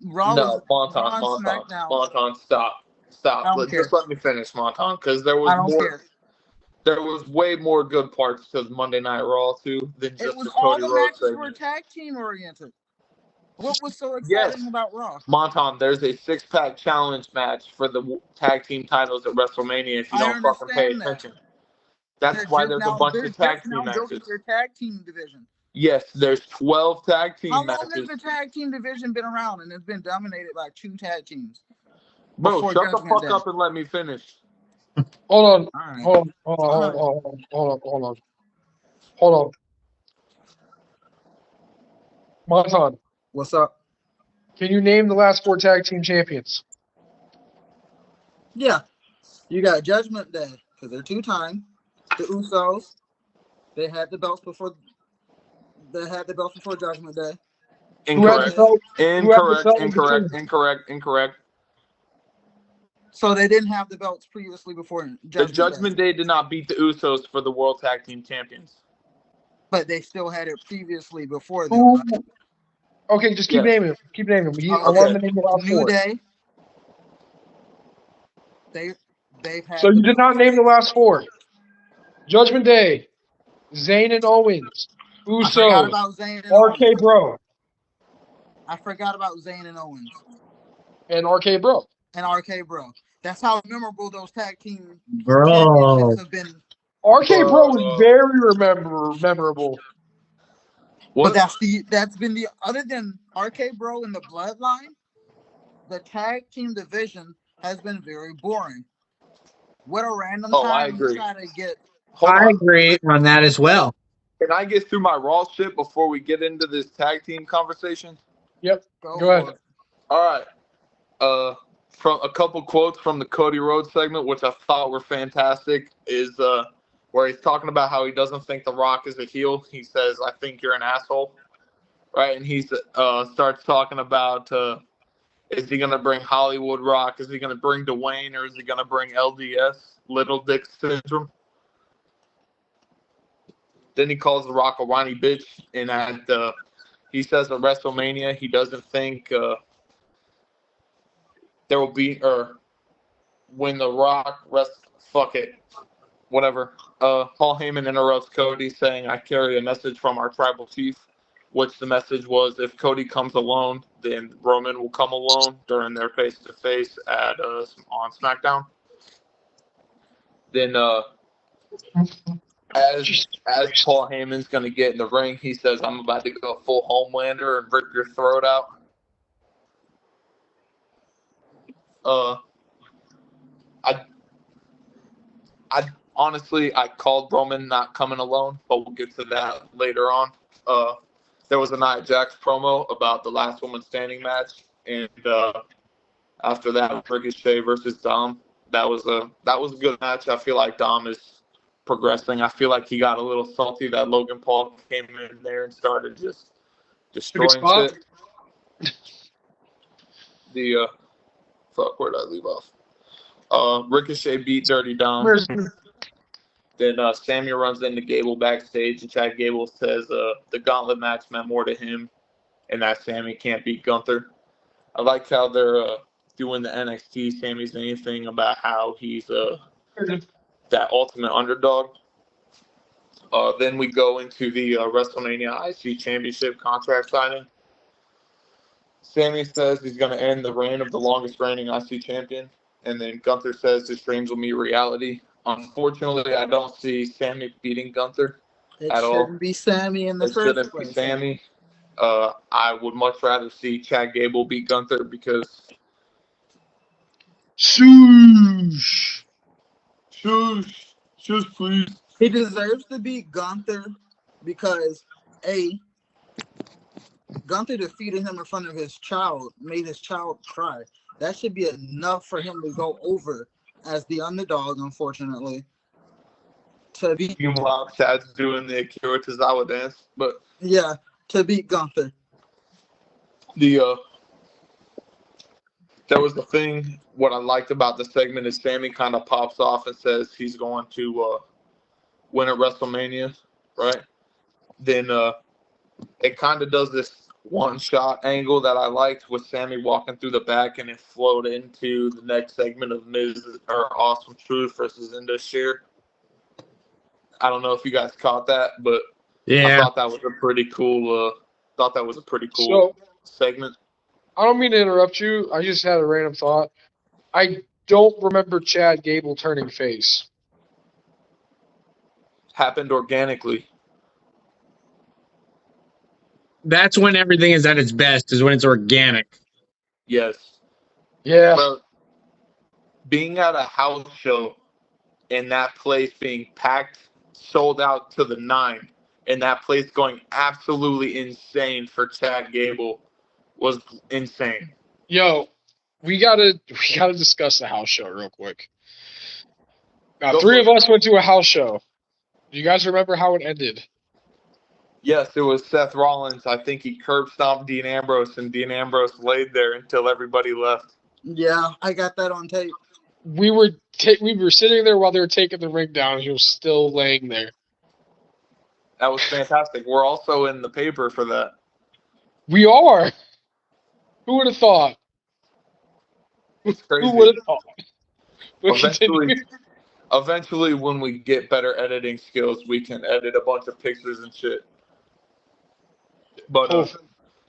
Raw no, was Monton, stop. Just let me finish, Monton, because there was more. There was way more good parts to the Monday Night Raw too than just the Cody Rhodes segment. Were tag team oriented. What was so exciting about Raw? Monton, there's a 6-pack challenge match for the tag team titles at WrestleMania if you don't fucking pay attention. That's why there's a bunch of tag team matches. Their tag team division. Yes, there's 12 tag team matches. How long has the tag team division been around and it's been dominated by 2 tag teams? Bro, shut the fuck up and let me finish. Hold on. Monton. What's up? Can you name the last 4 tag team champions? Yeah. You got Judgment Day, because they're 2-time. The Usos, they had the belts before Judgment Day. Incorrect. So they didn't have the belts previously before Judgment Day did not beat the Usos for the World Tag Team Champions. But they still had it previously before them. Right? Okay, just keep naming them. I want to name the last 4. New Day. They've had. So you did not name the last 4. Judgment Day, Zayn and Owens, Usos, RK Bro. I forgot about Zayn and Owens. And RK Bro. That's how memorable those tag team championships have been. RK Bro is very memorable. What? But that's been the other than RK Bro in the Bloodline, the tag team division has been very boring. What a random time to try to get. I agree on that as well. Can I get through my Raw shit before we get into this tag team conversation? Yep. Go ahead. All right. From a couple quotes from the Cody Rhodes segment, which I thought were fantastic, is where he's talking about how he doesn't think The Rock is a heel. He says, "I think you're an asshole," right? And he starts talking about is he going to bring Hollywood Rock? Is he going to bring Dwayne, or is he going to bring LDS, Little Dick Syndrome? Then he calls The Rock a whiny bitch, and he says at WrestleMania he doesn't think there will be, or when The Rock fuck it, whatever. Paul Heyman interrupts Cody saying, "I carry a message from our tribal chief," which the message was if Cody comes alone, then Roman will come alone during their face-to-face on SmackDown. Then as Paul Heyman's going to get in the ring, he says, "I'm about to go full Homelander and rip your throat out." I honestly, I called Roman not coming alone, but we'll get to that later on. There was a Nia Jax promo about the last woman standing match, and after that, Ricochet versus Dom. That was a good match. I feel like Dom is progressing. I feel like he got a little salty that Logan Paul came in there and started just destroying shit. Where did I leave off? Ricochet beat Dirty Dom. Then Samuel runs into Gable backstage, and Chad Gable says the gauntlet match meant more to him, and that Sammy can't beat Gunther. I like how they're doing the NXT Sami Zayn thing about how he's that ultimate underdog. Then we go into the WrestleMania IC Championship contract signing. Sammy says he's going to end the reign of the longest reigning IC champion, and then Gunther says his dreams will meet reality. Unfortunately, I don't see Sammy beating Gunther at all. It shouldn't be Sammy in the first place. Be Sammy. I would much rather see Chad Gable beat Gunther because... Shush, please. He deserves to beat Gunther because Gunther defeated him in front of his child, made his child cry. That should be enough for him to go over as the underdog, unfortunately. To beat Chad's doing the Akira Tozawa dance, but yeah, to beat Gunther. That was the thing. What I liked about the segment is Sammy kind of pops off and says he's going to win at WrestleMania, right? Then it kind of does this one-shot angle that I liked with Sammy walking through the back, and it flowed into the next segment of Awesome Truth versus Indus I don't know if you guys caught that, but I thought that was a pretty cool. Segment. I don't mean to interrupt you. I just had a random thought. I don't remember Chad Gable turning face. Happened organically. That's when everything is at its best, is when it's organic. Yes. Yeah. But being at a house show and that place being packed, sold out to the 9, and that place going absolutely insane for Chad Gable was insane. Yo, we gotta discuss the house show real quick. Now, 3 of us went to a house show. Do you guys remember how it ended? Yes, it was Seth Rollins. I think he curb stomped Dean Ambrose, and Dean Ambrose laid there until everybody left. Yeah, I got that on tape. We were sitting there while they were taking the ring down, and he was still laying there. That was fantastic. We're also in the paper for that. We are. Who would have thought? It's crazy. Who would have thought? Eventually, when we get better editing skills, we can edit a bunch of pictures and shit. But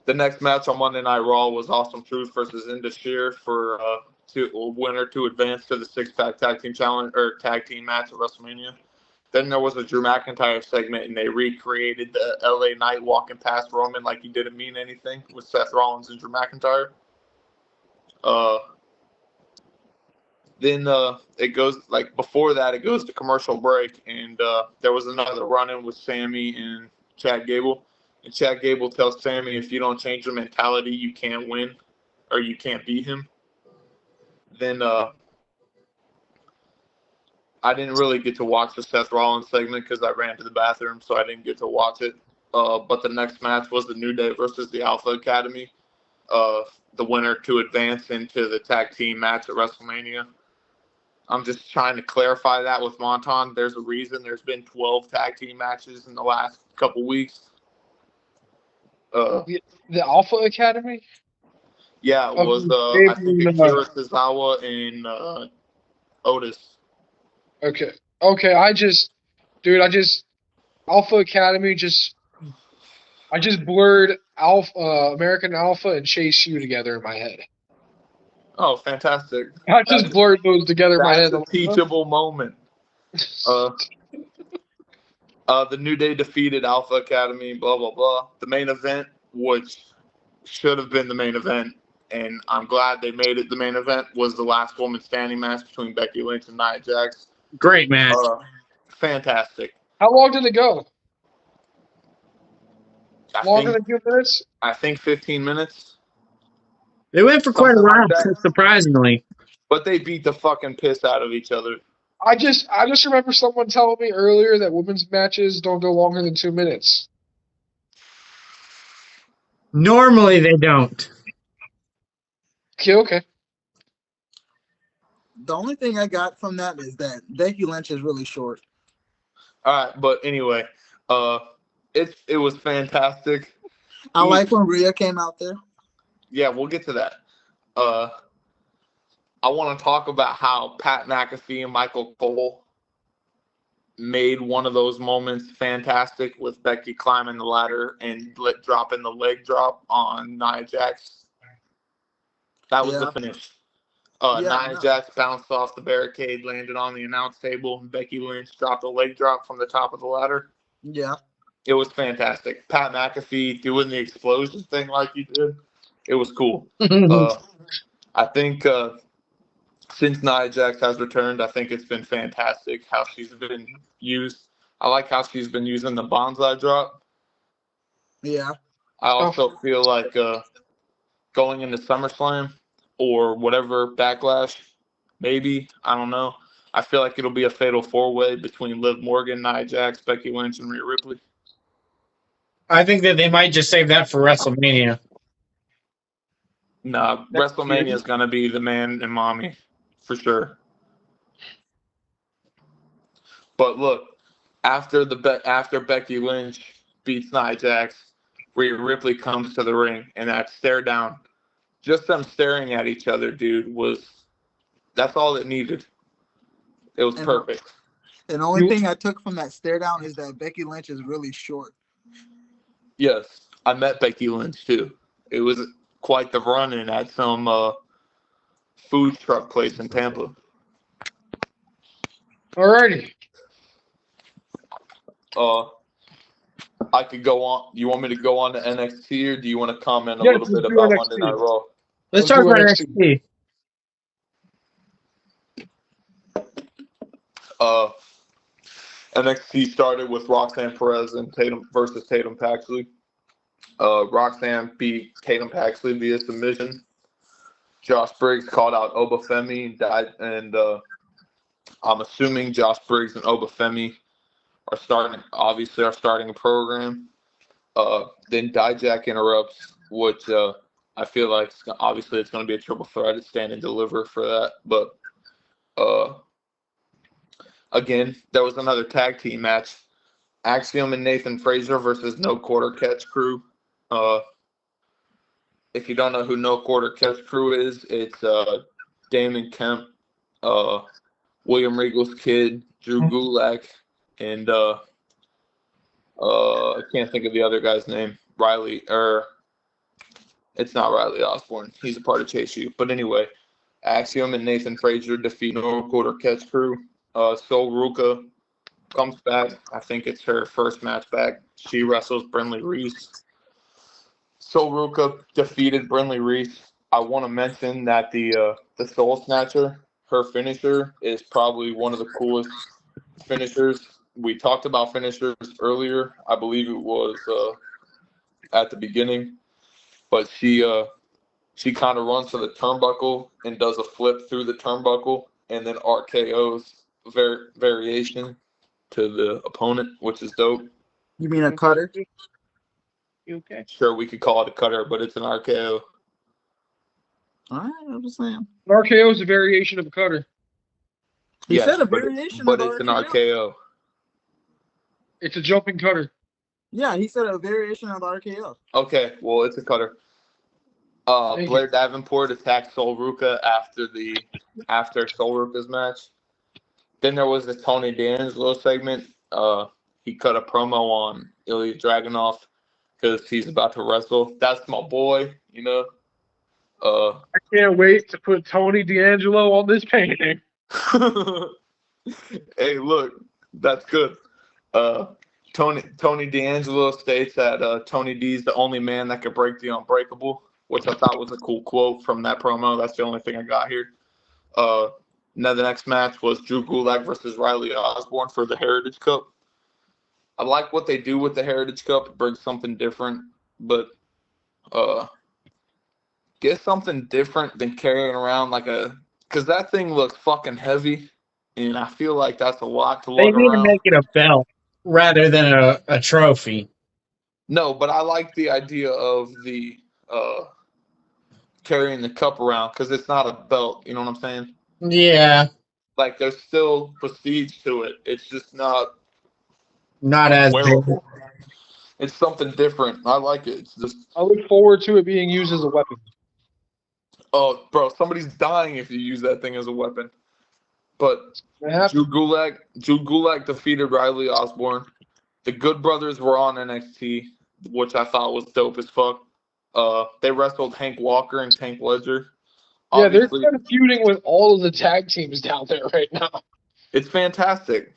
the next match on Monday Night Raw was Awesome Truth versus Indus for winner to advance to the 6-pack tag team challenge or tag team match at WrestleMania. Then there was a Drew McIntyre segment, and they recreated the LA Knight walking past Roman like he didn't mean anything with Seth Rollins and Drew McIntyre. Then it goes, like, before that, it goes to commercial break, and there was another run-in with Sammy and Chad Gable. And Chad Gable tells Sammy, if you don't change your mentality, you can't win, or you can't beat him. Then I didn't really get to watch the Seth Rollins segment because I ran to the bathroom, so I didn't get to watch it. But the next match was the New Day versus the Alpha Academy. The winner to advance into the tag team match at WrestleMania. I'm just trying to clarify that with Monton. There's a reason there's been 12 tag team matches in the last couple weeks. The Alpha Academy? Yeah, it was, I think, Akira Tozawa and Otis. Okay. Alpha Academy I just blurred American Alpha and Chase U together in my head. Oh, fantastic. I just blurred those together in my head. That's a teachable moment. The New Day defeated Alpha Academy, blah, blah, blah. The main event, which should have been the main event, and I'm glad they made it the main event, was the last woman standing match between Becky Lynch and Nia Jax. Great match. Fantastic. How long did it go? Longer than 2 minutes? I think 15 minutes. They went for quite a while, surprisingly. But they beat the fucking piss out of each other. I just remember someone telling me earlier that women's matches don't go longer than 2 minutes. Normally they don't. Okay. The only thing I got from that is that Becky Lynch is really short. All right, but anyway, it was fantastic. I like when Rhea came out there. Yeah, we'll get to that. I want to talk about how Pat McAfee and Michael Cole made one of those moments fantastic with Becky climbing the ladder and dropping the leg drop on Nia Jax. That was the finish. Nia Jax bounced off the barricade, landed on the announce table, and Becky Lynch dropped a leg drop from the top of the ladder. Yeah. It was fantastic. Pat McAfee doing the explosion thing like he did. It was cool. I think since Nia Jax has returned, I think it's been fantastic how she's been used. I like how she's been using the bonsai drop. Yeah. I also feel like going into SummerSlam or whatever Backlash, maybe, I don't know. I feel like it'll be a fatal four-way between Liv Morgan, Nia Jax, Becky Lynch, and Rhea Ripley. I think that they might just save that for WrestleMania. Nah, WrestleMania is going to be the man and mommy, for sure. But look, after Becky Lynch beats Nia Jax, Rhea Ripley comes to the ring, and that stare down, just them staring at each other, dude, that's all it needed. It was perfect. And the only thing I took from that stare down is that Becky Lynch is really short. Yes, I met Becky Lynch too. It was quite the run-in at some food truck place in Tampa. Alrighty. I could go on. You want me to go on to NXT, or do you want to comment a little bit about Monday Night Raw? Let's talk about NXT. NXT started with Roxanne Perez and Tatum Paxley. Roxanne beat Tatum Paxley via submission. Josh Briggs called out Obafemi, and I'm assuming Josh Briggs and Obafemi are starting a program. Then Dijak interrupts, which I feel like obviously it's going to be a triple threat. It's stand and deliver for that. But again, there was another tag team match. Axiom and Nathan Frazier versus No Quarter Catch Crew. If you don't know who No Quarter Catch Crew is, it's Damon Kemp, William Regal's kid, Drew Gulak, and I can't think of the other guy's name. It's not Riley Osborne. He's a part of Chase U. But anyway, Axiom and Nathan Frazier defeat No Quarter Catch Crew. Sol Ruka comes back. I think it's her first match back. She wrestles Brindley Reese. Sol Ruka defeated Brindley Reese. I want to mention that the Soul Snatcher, her finisher, is probably one of the coolest finishers. We talked about finishers earlier. I believe it was at the beginning. But she kind of runs to the turnbuckle and does a flip through the turnbuckle and then RKO's variation to the opponent, which is dope. You mean a cutter? You okay? Sure, we could call it a cutter, but it's an RKO. All right, I'm just saying. An RKO is a variation of a cutter. He said a variation but of it's RKO. An RKO. It's a jumping cutter. Yeah, he said a variation of the RKO. Okay, well, it's a cutter. Blair Davenport attacked Sol Ruka after Sol Ruka's match. Then there was the Tony D'Angelo segment. He cut a promo on Ilya Dragunov because he's about to wrestle. That's my boy, you know. I can't wait to put Tony D'Angelo on this painting. Hey, look, that's good. Tony D'Angelo states that Tony D's the only man that could break the unbreakable, which I thought was a cool quote from that promo. That's the only thing I got here. Now the next match was Drew Gulak versus Riley Osborne for the Heritage Cup. I like what they do with the Heritage Cup. It brings something different, but get something different than carrying around because that thing looks fucking heavy, and I feel like that's a lot to lug around. They need to make it a belt rather than a trophy. No, but I like the idea of the carrying the cup around because it's not a belt. You know what I'm saying? Yeah. Like there's still prestige to it. It's just not as wearable. It's something different. I like it. It's just. I look forward to it being used as a weapon. Oh, bro, somebody's dying if you use that thing as a weapon. But Drew Gulak defeated Riley Osborne. The Good Brothers were on NXT, which I thought was dope as fuck. They wrestled Hank Walker and Tank Ledger. Yeah, they're kind of feuding with all of the tag teams down there right now. It's fantastic.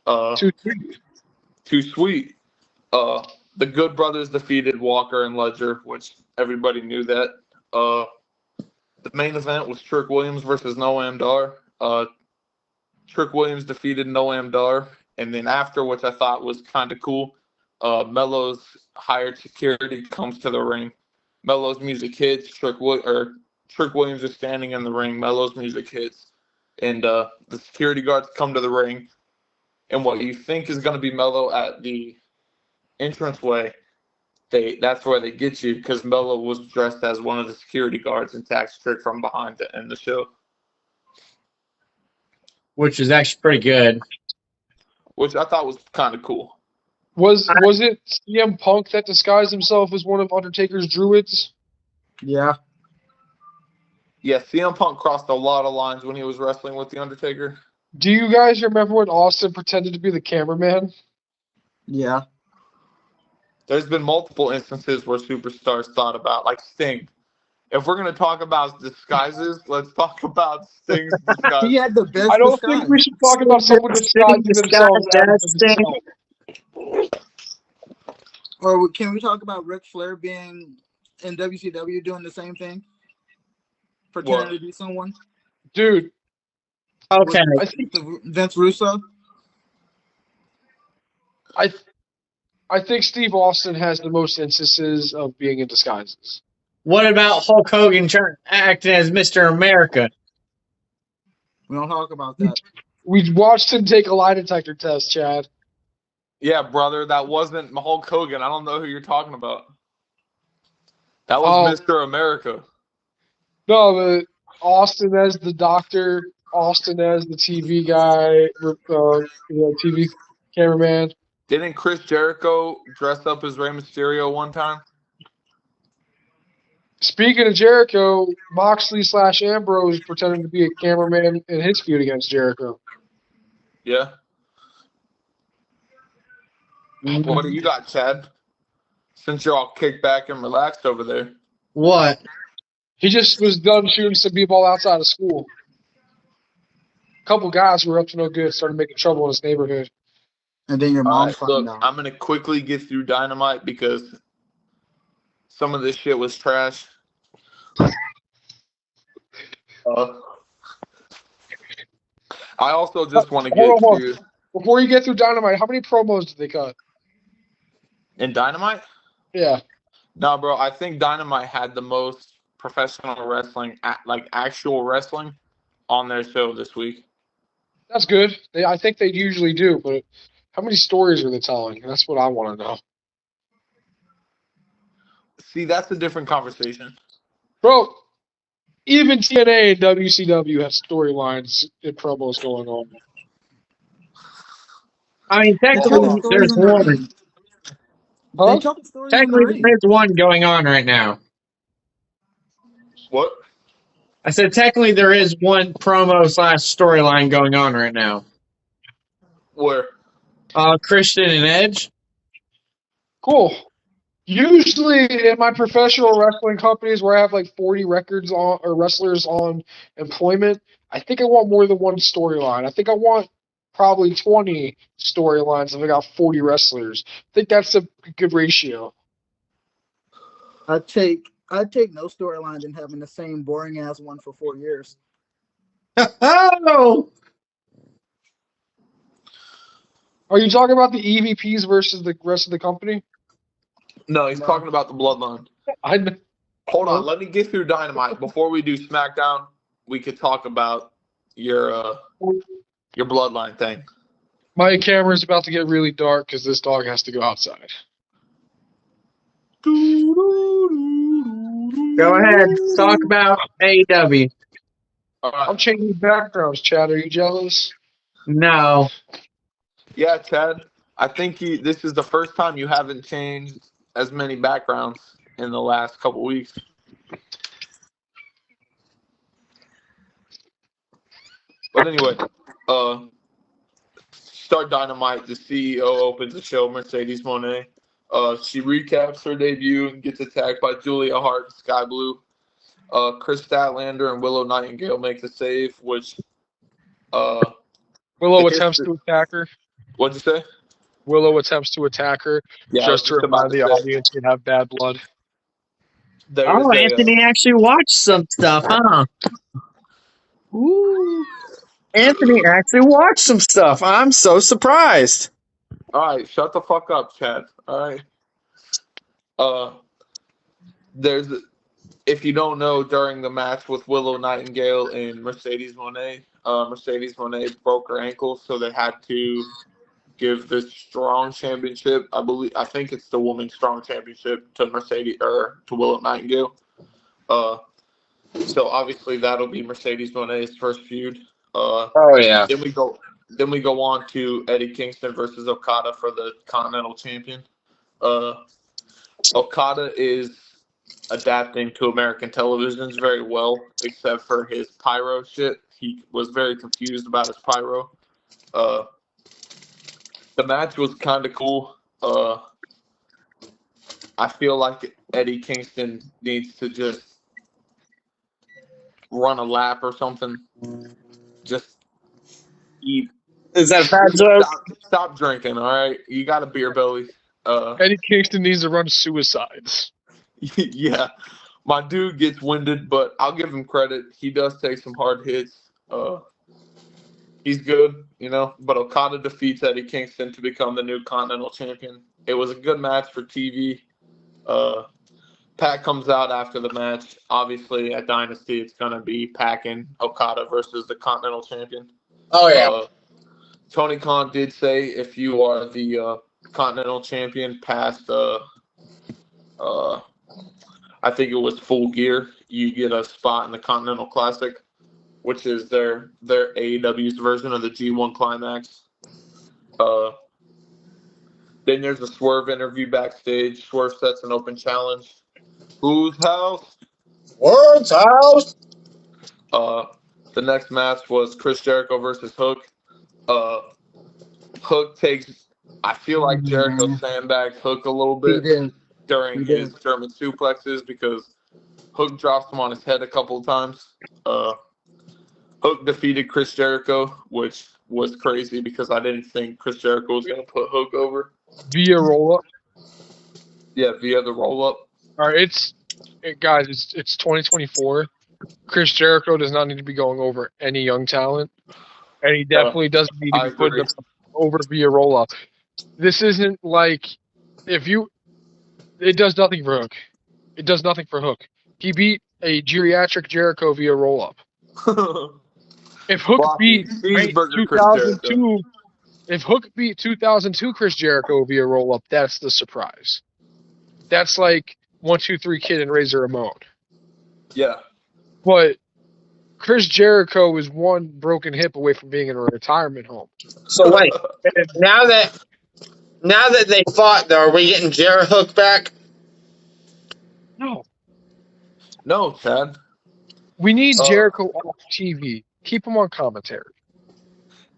Too sweet. Too sweet. The Good Brothers defeated Walker and Ledger, which everybody knew that. The main event was Trick Williams versus Noam Dar. Trick Williams defeated Noam Dar. And then after, which I thought was kind of cool, Melo's hired security comes to the ring. Melo's music hits. Trick Williams is standing in the ring. Melo's music hits. And the security guards come to the ring. And what you think is going to be Melo at the entranceway, that's where they get you, because Melo was dressed as one of the security guards and attacks Trick from behind to end the show. Which is actually pretty good. Which I thought was kind of cool. Was it CM Punk that disguised himself as one of Undertaker's druids? Yeah. Yeah, CM Punk crossed a lot of lines when he was wrestling with The Undertaker. Do you guys remember when Austin pretended to be the cameraman? Yeah. There's been multiple instances where superstars thought about, like Sting. If we're going to talk about disguises, let's talk about Sting's disguise. He had the best I don't disguise. think we should talk about someone disguising themselves as themselves. Or can we talk about Ric Flair being in WCW doing the same thing? Pretending to be someone? Dude. Okay. I think Vince Russo? I think Steve Austin has the most instances of being in disguises. What about Hulk Hogan acting as Mr. America? We don't talk about that. We watched him take a lie detector test, Chad. Yeah, brother, that wasn't Hulk Hogan. I don't know who you're talking about. That was Mr. America. No, the Austin as the doctor, Austin as the TV guy, TV cameraman. Didn't Chris Jericho dress up as Rey Mysterio one time? Speaking of Jericho, Moxley / Ambrose pretending to be a cameraman in his feud against Jericho. Yeah. What do you got, Chad? Since you're all kicked back and relaxed over there. What? He just was done shooting some people outside of school. A couple guys who were up to no good started making trouble in his neighborhood. And then your mom found look, out. I'm going to quickly get through Dynamite because some of this shit was trash. I also just want to get to... Before you get through Dynamite, how many promos did they cut? In Dynamite? Yeah. No, bro, I think Dynamite had the most professional wrestling, like actual wrestling, on their show this week. That's good. I think they usually do, but how many stories are they telling? That's what I want to know. See, that's a different conversation. Bro, even TNA and WCW have storylines and promos going on. I mean, technically, there's one. Huh? Technically, there's one going on right now. What? I said technically there is one promo / storyline going on right now. Where? Christian and Edge. Cool. Usually in my professional wrestling companies where I have like 40 records on or wrestlers on employment, I think I want more than one storyline. I think I want probably 20 storylines if I got 40 wrestlers. I think that's a good ratio. I'd take no storyline than having the same boring ass one for 4 years. Oh! Are you talking about the EVPs versus the rest of the company? No, he's talking about the Bloodline. Hold on, let me get through Dynamite. Before we do SmackDown, we could talk about your Bloodline thing. My camera's about to get really dark because this dog has to go outside. Go ahead. Talk about AEW. All right. I'm changing backgrounds, Chad. Are you jealous? No. Yeah, Chad. I think this is the first time you haven't changed as many backgrounds in the last couple weeks. But anyway, start Dynamite. The CEO opens the show, Mercedes Moné. She recaps her debut and gets attacked by Julia Hart and Sky Blue. Chris Statlander and Willow Nightingale make the save, which Willow attempts to attack her. What'd you say? Willow attempts to attack her just to remind the audience you have bad blood. Anthony actually watched some stuff, huh? Ooh. Anthony actually watched some stuff. I'm so surprised. All right, shut the fuck up, Chad. All right. If you don't know, during the match with Willow Nightingale and Mercedes Moné broke her ankle, so they had to give the Strong Championship. I think it's the Women's Strong Championship to Willow Nightingale. So obviously that'll be Mercedes Moné's first feud. Then we go on to Eddie Kingston versus Okada for the Continental Champion. Okada is adapting to American televisions very well, except for his pyro shit. He was very confused about his pyro. The match was kind of cool. I feel like Eddie Kingston needs to just run a lap or something. Just eat. Is that a bad joke? Stop drinking, all right? You got a beer belly. Eddie Kingston needs to run suicides. Yeah. My dude gets winded, but I'll give him credit. He does take some hard hits. He's good, but Okada defeats Eddie Kingston to become the new Continental Champion. It was a good match for TV. Pat comes out after the match. Obviously, at Dynasty, it's going to be Pac and Okada versus the Continental Champion. Oh, yeah. Tony Khan did say if you are the Continental Champion past, I think it was Full Gear, you get a spot in the Continental Classic, which is their AEW's version of the G1 Climax. Then there's a Swerve interview backstage. Swerve sets an open challenge. Whose house? Swerve's house. The next match was Chris Jericho versus Hook. Hook takes. I feel like Jericho sandbagged Hook a little bit during his German suplexes because Hook drops him on his head a couple of times. Hook defeated Chris Jericho, which was crazy because I didn't think Chris Jericho was going to put Hook over. Via roll-up? Yeah, via the roll-up. All right, it's 2024. Chris Jericho does not need to be going over any young talent, and he definitely doesn't need to be putting them over via roll-up. This isn't like it does nothing for Hook. It does nothing for Hook. He beat a geriatric Jericho via roll-up. If Hook beat 2002, if Hook beat 2002 Chris Jericho via roll-up, that's the surprise. That's like 1, 2, 3 Kid and Razor Ramon. Yeah. But Chris Jericho is one broken hip away from being in a retirement home. So wait, now that they fought, though, are we getting Jared Hook back? No, Chad. We need Jericho off TV. Keep him on commentary.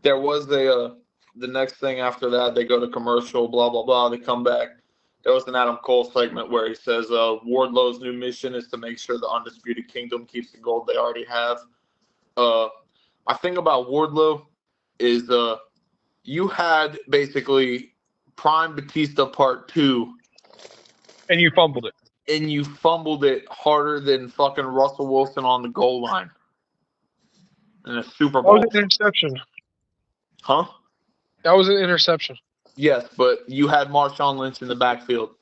There was the next thing after that. They go to commercial, blah, blah, blah. They come back. There was an Adam Cole segment where he says Wardlow's new mission is to make sure the Undisputed Kingdom keeps the gold they already have. I think about Wardlow is you had basically Prime Batista Part 2. And you fumbled it. And you fumbled it harder than fucking Russell Wilson on the goal line in a Super Bowl. That was an interception. Huh? That was an interception. Yes, but you had Marshawn Lynch in the backfield.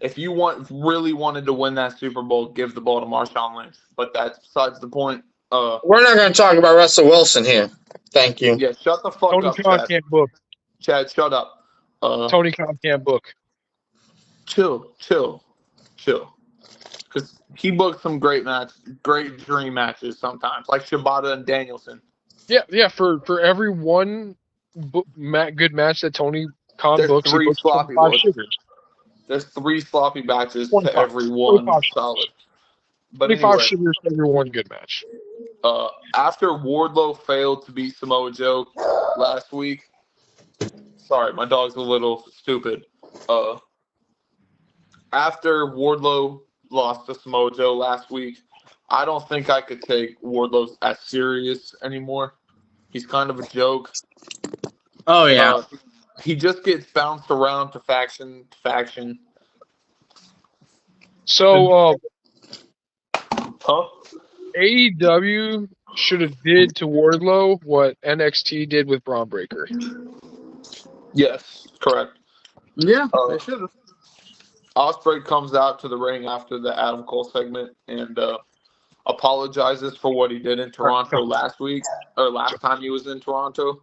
If you really wanted to win that Super Bowl, give the ball to Marshawn Lynch. But that's besides the point. We're not going to talk about Russell Wilson here. Thank you. Yeah, shut the fuck up, Khan can't book. Chad, shut up. Tony Khan can't book. Chill. Because he booked some great dream matches sometimes, like Shibata and Danielson. Yeah. For every one good match that Tony Khan books, he books 5 sugars. There's 3 sloppy matches to every one solid. But 25 sugars to every one good match. After Wardlow failed to beat Samoa Joe last week, sorry, my dog's a little stupid. After Wardlow lost to Samoa Joe last week, I don't think I could take Wardlow as serious anymore. He's kind of a joke. Oh, yeah. He just gets bounced around to faction to faction. So, AEW should have did to Wardlow what NXT did with Braun Breaker. Yes, correct. Yeah, they should have. Ospreay comes out to the ring after the Adam Cole segment and apologizes for what he did in Toronto last time he was in Toronto.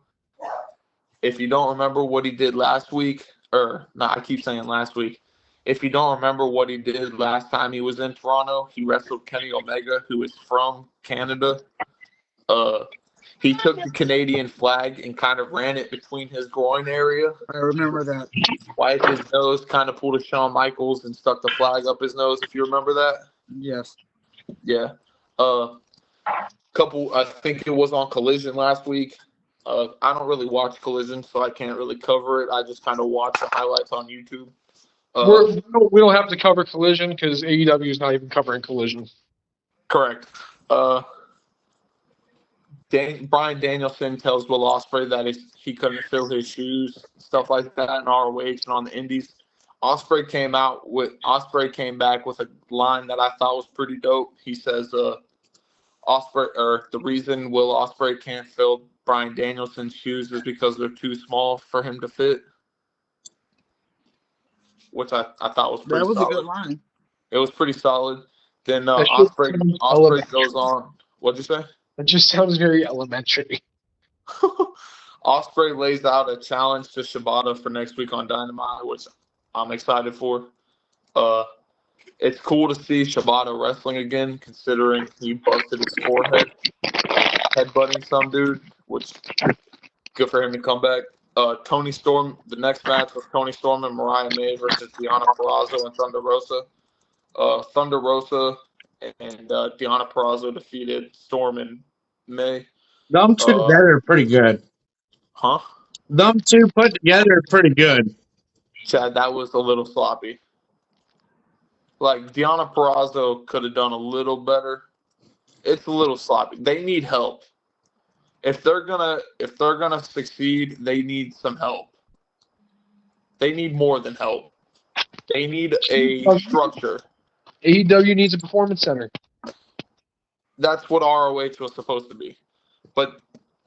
If you don't remember what he did last week, I keep saying last week. If you don't remember what he did last time he was in Toronto, he wrestled Kenny Omega, who is from Canada. He took the Canadian flag and kind of ran it between his groin area. I remember that. Wiped his nose, kind of pulled a Shawn Michaels and stuck the flag up his nose, if you remember that. Yes. Yeah. I think it was on Collision last week. I don't really watch Collision, so I can't really cover it. I just kind of watch the highlights on YouTube. We don't have to cover Collision because AEW is not even covering Collision. Correct. Bryan Danielson tells Will Ospreay that he couldn't fill his shoes, stuff like that in ROH and on the Indies. Ospreay came back with a line that I thought was pretty dope. He says, the reason Will Ospreay can't fill Bryan Danielson's shoes is because they're too small for him to fit. Which I thought was pretty solid. That was a good line. It was pretty solid. Then Ospreay goes on. What'd you say? It just sounds very elementary. Ospreay lays out a challenge to Shibata for next week on Dynamite, which I'm excited for. It's cool to see Shibata wrestling again, considering he busted his forehead headbutting some dude, which good for him to come back. Tony Storm, the next match was Tony Storm and Mariah May versus Deonna Purrazzo and Thunder Rosa. Thunder Rosa and Deonna Purrazzo defeated Storm and May. Them two together are pretty good. Huh? Them two put together are pretty good. Chad, that was a little sloppy. Like, Deonna Purrazzo could have done a little better. It's a little sloppy. They need help. If they're gonna succeed, they need some help. They need more than help. They need a structure. AEW needs a performance center. That's what ROH was supposed to be. But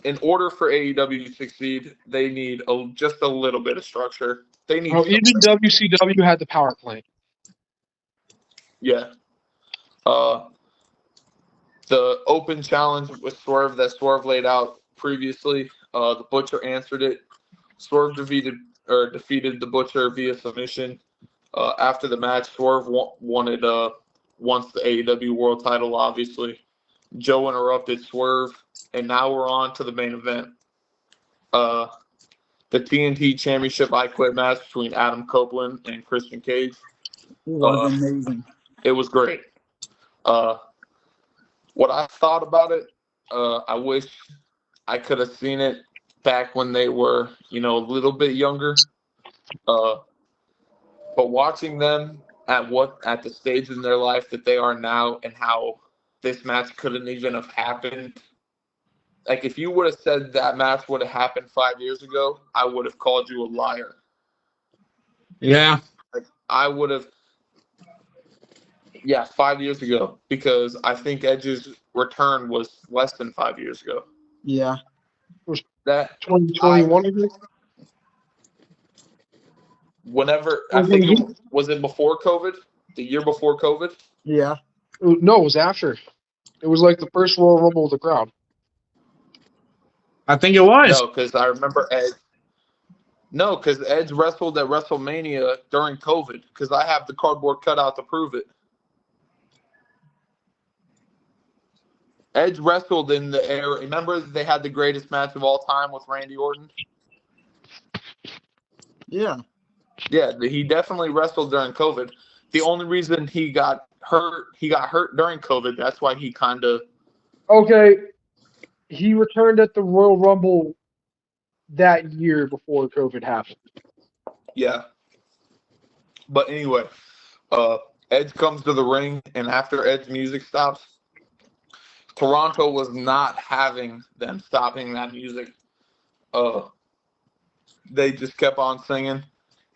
in order for AEW to succeed, they need just a little bit of structure. They need. Even WCW had the power plant. Yeah. The open challenge with Swerve that Swerve laid out previously, the Butcher answered it. Swerve defeated the Butcher via submission. After the match, Swerve wants the AEW World Title, obviously. Joe interrupted Swerve, and now we're on to the main event. The TNT Championship I Quit match between Adam Copeland and Christian Cage. It was amazing. It was great. What I thought about it, I wish I could have seen it back when they were, a little bit younger. But watching them at the stage in their life that they are now and how this match couldn't even have happened. Like, if you would have said that match would have happened 5 years ago, I would have called you a liar. Yeah. Like, I would have. Yeah, 5 years ago, because I think Edge's return was less than 5 years ago. Yeah. Was that 2021? Whenever, I think was it before COVID? The year before COVID? Yeah. No, it was after. It was like the first Royal Rumble with the crowd. I think it was. No, because I remember Edge. No, because Edge wrestled at WrestleMania during COVID, because I have the cardboard cutout to prove it. Edge wrestled in the era. Remember, they had the greatest match of all time with Randy Orton? Yeah. Yeah, he definitely wrestled during COVID. The only reason he got hurt during COVID. That's why he kind of. Okay. He returned at the Royal Rumble that year before COVID happened. Yeah. But anyway, Edge comes to the ring, and after Edge's music stops, Toronto was not having them stopping that music. They just kept on singing,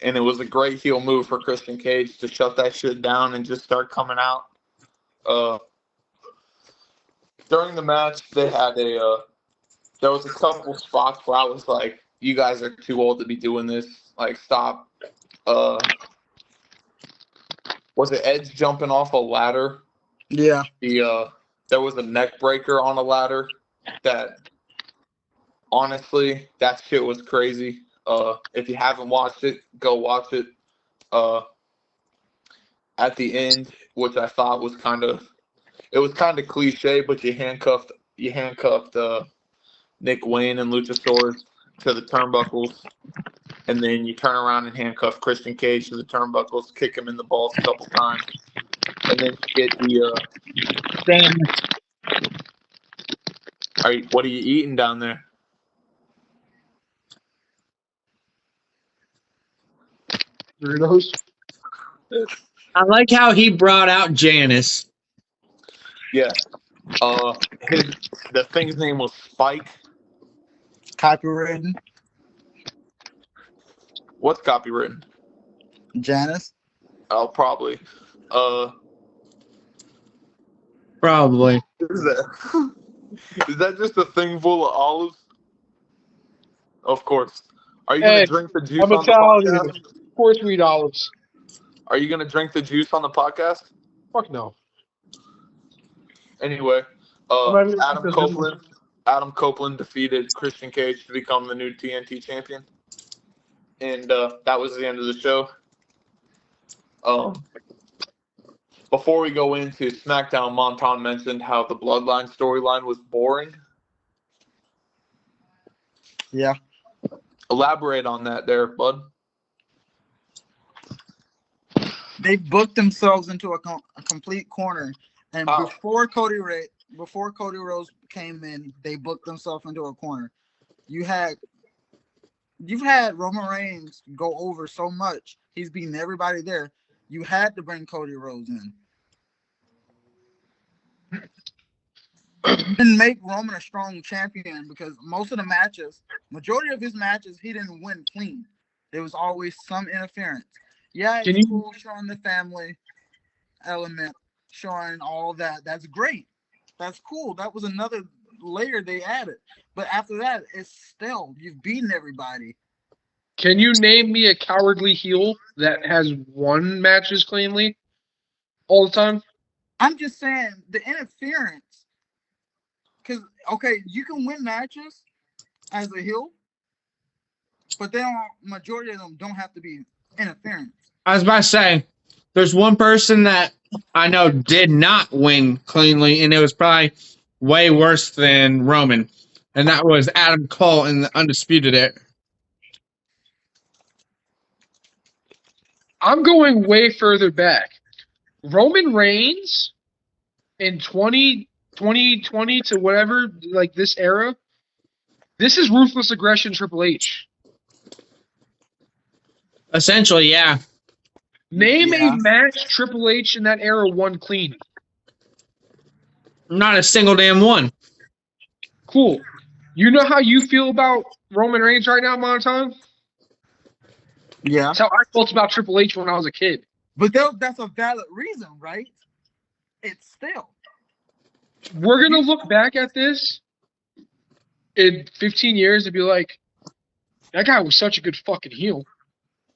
and it was a great heel move for Christian Cage to shut that shit down and just start coming out. During the match, they had there was a couple spots where I was like, you guys are too old to be doing this. Like, stop. Was it Edge jumping off a ladder? Yeah. There was a neck breaker on a ladder that, honestly, that shit was crazy. If you haven't watched it, go watch it. At the end, which I thought was kind of cliche, but you handcuffed Nick Wayne and Luchasaurus to the turnbuckles, and then you turn around and handcuff Christian Cage to the turnbuckles, kick him in the balls a couple times, and then you get the. What are you eating down there? Weirdos. I like how he brought out Janice. Yeah. The thing's name was Spike. Copywritten. What's copywritten? Janice. Oh, probably. Probably. Is that just a thing full of olives? Of course. Are you gonna drink the juice on the podcast? Of course, we eat olives. Are you gonna drink the juice on the podcast? Fuck no. Anyway, Adam Copeland defeated Christian Cage to become the new TNT champion, and that was the end of the show. Before we go into SmackDown, Monton mentioned how the Bloodline storyline was boring. Yeah. Elaborate on that there, bud. They booked themselves into a complete corner, and before Cody Rhodes came in, they booked themselves into a corner. You've had Roman Reigns go over so much; he's beating everybody there. You had to bring Cody Rhodes in and make Roman a strong champion, because majority of his matches, he didn't win clean. There was always some interference. Yeah, it's cool showing the family element, showing all that. That's great. That's cool. That was another layer they added. But after that, it's still, you've beaten everybody. Can you name me a cowardly heel that has won matches cleanly all the time? I'm just saying the interference. Because, okay, you can win matches as a heel, but majority of them don't have to be interference. I was about to say, there's one person that I know did not win cleanly, and it was probably way worse than Roman, and that was Adam Cole in the Undisputed Era. I'm going way further back. Roman Reigns in 2020 to whatever, like this era, this is Ruthless Aggression Triple H. Essentially, yeah. Name a match Triple H in that era won clean. Not a single damn one. Cool. You know how you feel about Roman Reigns right now, Monton? Yeah. That's how I felt about Triple H when I was a kid. But that's a valid reason, right? It's still. We're going to look back at this in 15 years and be like, that guy was such a good fucking heel.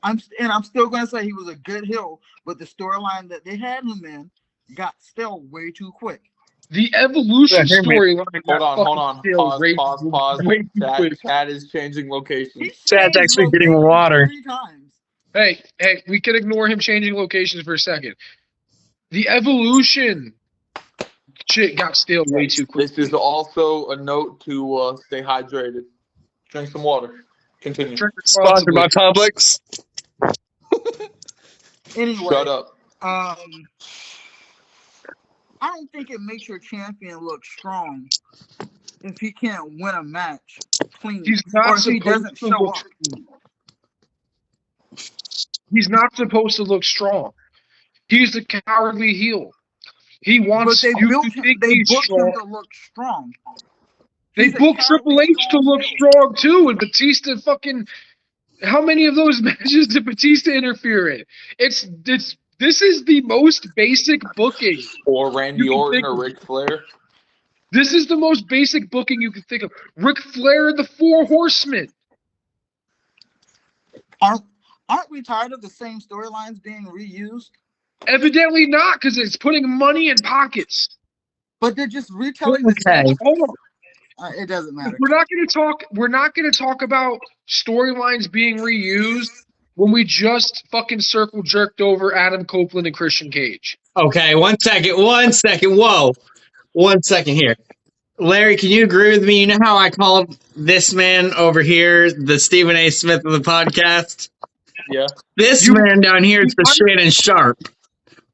I'm still going to say he was a good heel, but the storyline that they had him in got stale way too quick. The Evolution storyline. Hold on. Pause. Chad is changing location. Chad's actually getting water. 3 times. Hey, we can ignore him changing locations for a second. The Evolution shit got stale way too quick. This is also a note to stay hydrated. Drink some water. Continue. Sponsored by Publix. Anyway, shut up. I don't think it makes your champion look strong if he can't win a match clean, or if he doesn't show up. He's not supposed to look strong. He's a cowardly heel. He wants they you booked to think he's him strong. to look strong. They booked Triple H to look strong too, and Batista fucking. How many of those matches did Batista interfere in? This is the most basic booking. Or Randy Orton or Ric Flair. This is the most basic booking you can think of. Ric Flair, the Four Horsemen. Aren't we tired of the same storylines being reused? Evidently not, because it's putting money in pockets. But they're just retelling the same. Hold on. It doesn't matter. We're not going to talk about storylines being reused when we just fucking circle jerked over Adam Copeland and Christian Cage. Okay, 1 second. 1 second. Whoa. 1 second here. Larry, can you agree with me? You know how I called this man over here the Stephen A. Smith of the podcast? Yeah. This man down here is the Shannon Sharp.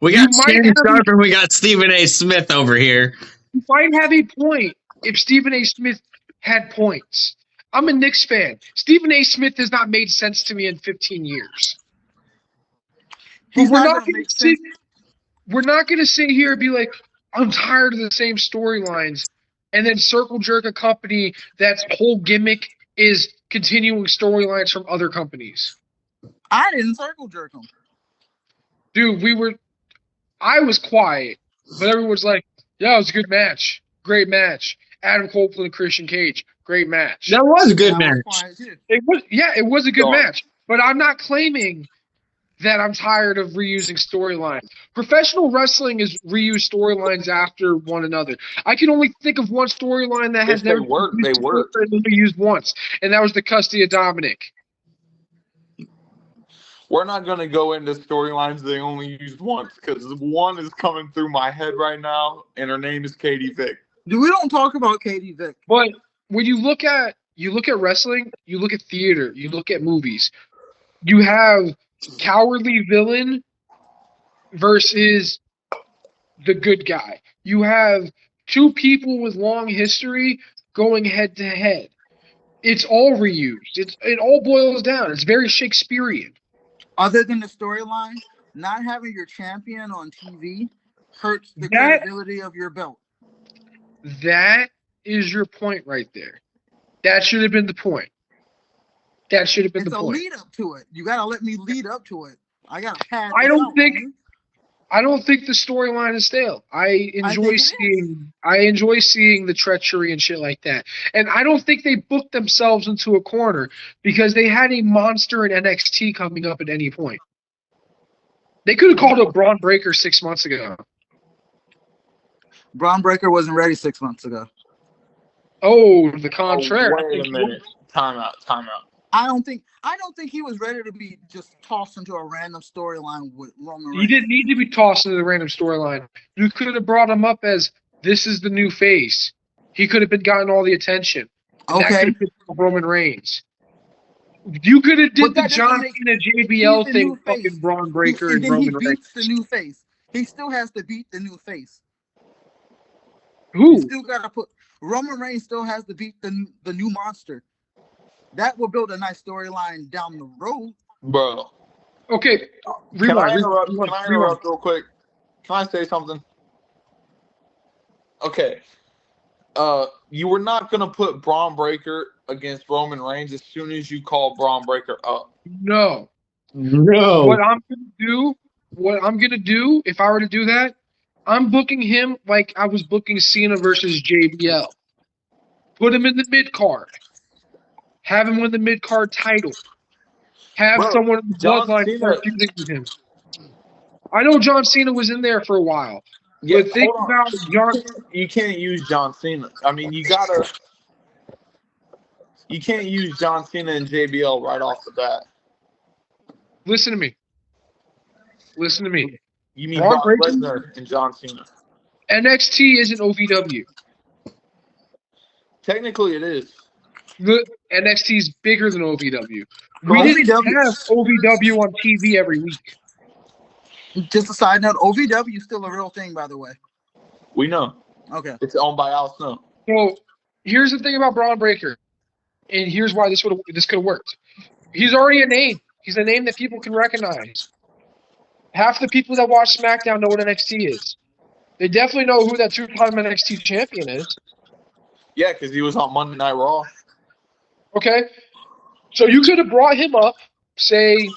We got Shannon Sharp and we got Stephen A. Smith over here. You might have a point if Stephen A. Smith had points. I'm a Knicks fan. Stephen A. Smith has not made sense to me in 15 years. But we're not going to sit here and be like, I'm tired of the same storylines, and then circle jerk a company that's whole gimmick is continuing storylines from other companies. I didn't circle jerk them. Dude, I was quiet, but everyone was like, yeah, it was a good match. Great match. Adam Copeland and Christian Cage. Great match. That was a good match. It was a good match. But I'm not claiming that I'm tired of reusing storylines. Professional wrestling is reused storylines after one another. I can only think of one storyline that has never been used once, and that was the custody of Dominic. We're not going to go into storylines they only used once, because one is coming through my head right now, and her name is Katie Vick. We don't talk about Katie Vick. But when you look at wrestling, you look at theater, you look at movies, you have cowardly villain versus the good guy. You have two people with long history going head to head. It's all reused. It all boils down. It's very Shakespearean. Other than the storyline, not having your champion on TV hurts the credibility of your belt. That is your point right there. That should have been the point. That should have been the point. It's a lead up to it. You gotta let me lead up to it. I don't think the storyline is stale. I enjoy seeing the treachery and shit like that. And I don't think they booked themselves into a corner because they had a monster in NXT coming up at any point. They could have called up Braun Breaker 6 months ago. Braun Breaker wasn't ready 6 months ago. Oh, the contraire. Wait a minute. Time out. I don't think he was ready to be just tossed into a random storyline with Roman Reigns. He didn't need to be tossed into the random storyline. You could have brought him up as this is the new face. He could have been gotten all the attention. Okay. That could have been Roman Reigns. You could have did the John Cena JBL thing, fucking Braun Breaker and Roman Reigns. He beats the new face. He still has to beat the new face. Who? He still gotta put Roman Reigns still has to beat the new monster. That will build a nice storyline down the road. Bro. Okay. Can I interrupt real quick? Can I say something? Okay. You were not going to put Braun Breaker against Roman Reigns as soon as you call Braun Breaker up. No. What I'm going to do, if I were to do that, I'm booking him like I was booking Cena versus JBL. Put him in the mid-card. Have him win the mid-card title. Have someone in the bloodline start feuding with him. I know John Cena was in there for a while. Yeah, but think about John. You can't use John Cena. I mean, you can't use John Cena and JBL right off the bat. Listen to me. You mean Brock Lesnar and John Cena. NXT isn't OVW. Technically, it is. The NXT is bigger than OVW. We didn't have OVW on TV every week. Just a side note, OVW is still a real thing, by the way. We know. Okay. It's owned by Al Snow. So here's the thing about Braun Breaker, and here's why this could have worked. He's already a name. He's a name that people can recognize. Half the people that watch SmackDown know what NXT is. They definitely know who that two-time NXT champion is. Yeah, because he was on Monday Night Raw. Okay, so you could have brought him up, say,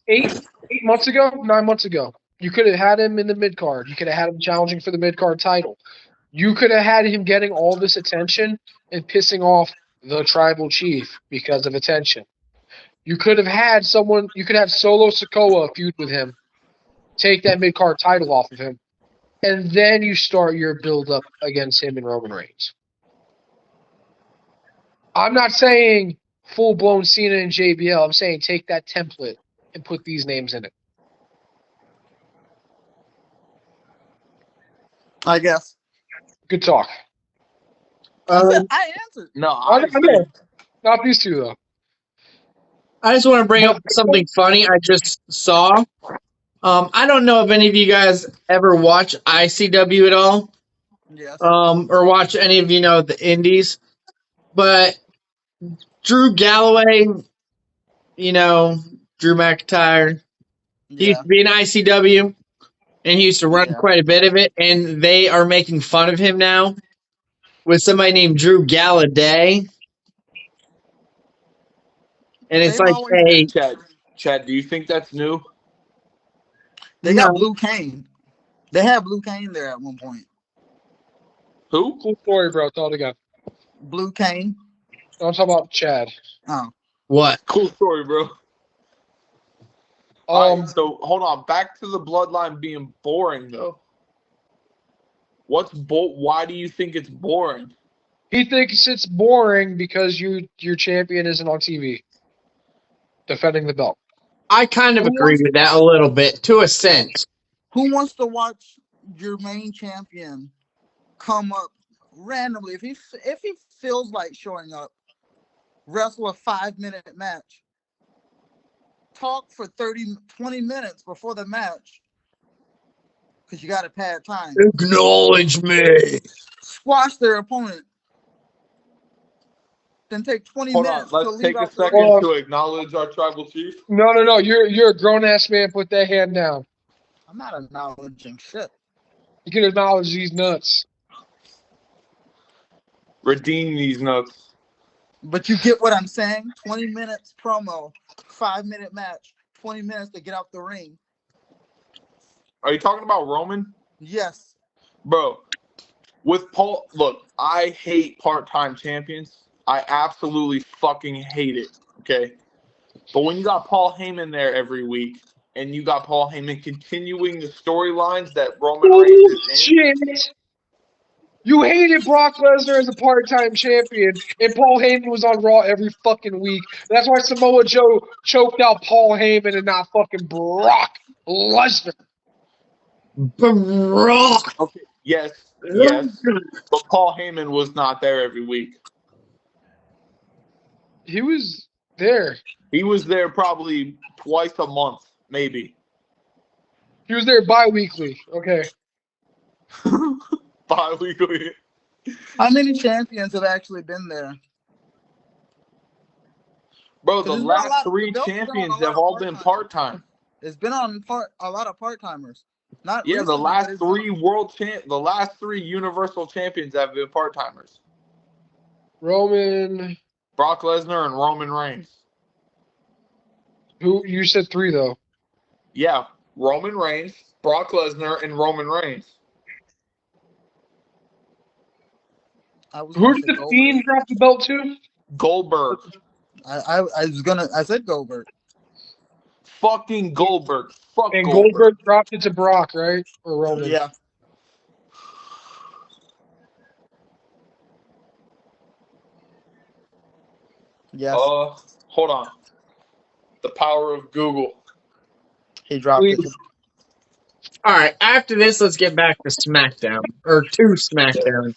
8 months ago, 9 months ago. You could have had him in the mid-card. You could have had him challenging for the mid-card title. You could have had him getting all this attention and pissing off the tribal chief because of attention. You could have had someone. You could have Solo Sikoa feud with him, take that mid card title off of him, and then you start your build up against him and Roman Reigns. I'm not saying full blown Cena and JBL. I'm saying take that template and put these names in it. I guess. Good talk. I answered. No, I know. Not these two though. I just want to bring up something funny I just saw. I don't know if any of you guys ever watch ICW at all. Yes. Or watch any of the indies. But Drew Galloway, Drew McIntyre, he used to be in ICW, and he used to run quite a bit of it, and they are making fun of him now with somebody named Drew Galladay. And it's like, hey, Chad, do you think that's new? They got Blue Cane. They had Blue Cane there at one point. Who? Cool story, bro. Tell it again. Blue Cane. I'm talking about Chad. Oh. What? Cool story, bro. Right, so hold on. Back to the bloodline being boring, though. Why do you think it's boring? He thinks it's boring because your champion isn't on TV defending the belt. I kind of agree with that a little bit, to a sense. Who wants to watch your main champion come up randomly? If he feels like showing up, wrestle a 5-minute match, talk for 20 minutes before the match, because you got to pad time. Acknowledge me. Squash their opponent. Then take 20 minutes. Let's take a second to acknowledge our tribal chief. No. You're a grown ass man. Put that hand down. I'm not acknowledging shit. You can acknowledge these nuts. Redeem these nuts. But you get what I'm saying? 20 minutes promo, 5-minute match, 20 minutes to get out the ring. Are you talking about Roman? Yes. Bro, with Paul, look, I hate part-time champions. I absolutely fucking hate it, okay? But when you got Paul Heyman there every week, and you got Paul Heyman continuing the storylines that Roman Reigns is in. Shit. You hated Brock Lesnar as a part-time champion, and Paul Heyman was on Raw every fucking week. That's why Samoa Joe choked out Paul Heyman and not fucking Brock Lesnar. Brock. Okay. Yes. But Paul Heyman was not there every week. He was there. He was there probably twice a month, maybe. He was there bi-weekly. Okay. Bi-weekly. How many champions have actually been there? Bro, the last 3 champions have all been part-time. It's been on a lot of part-timers. Not the last 3 the last 3 Universal champions have been part-timers. Roman, Brock Lesnar, and Roman Reigns. Who you said 3 though? Yeah, Roman Reigns, Brock Lesnar, and Roman Reigns. Who did the Fiend drop the belt to? Goldberg. I said Goldberg. Fucking Goldberg. And Goldberg dropped it to Brock, right? Or Roman? Yeah. Yes. Hold on. The power of Google. He dropped it. All right. After this, let's get back to SmackDown to SmackDown.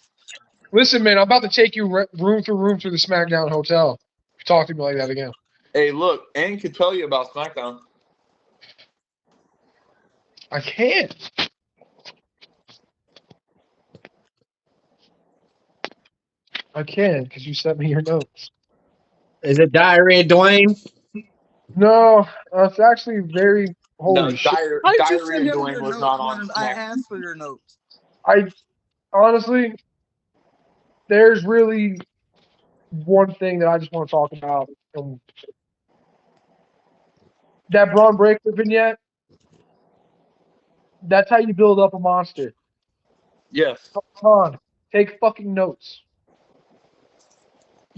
Listen, man, I'm about to take you room through the SmackDown hotel. If you talk to me like that again. Hey, look, Ann can tell you about SmackDown. I can't. I can, because you sent me your notes. Is it Diarrhea Dwayne? No, it's actually very holy shit. Diarrhea Dwayne was not on. I asked for your notes. Honestly, there's really one thing that I just want to talk about. That Braun Breaker vignette, that's how you build up a monster. Yes. Come on, take fucking notes.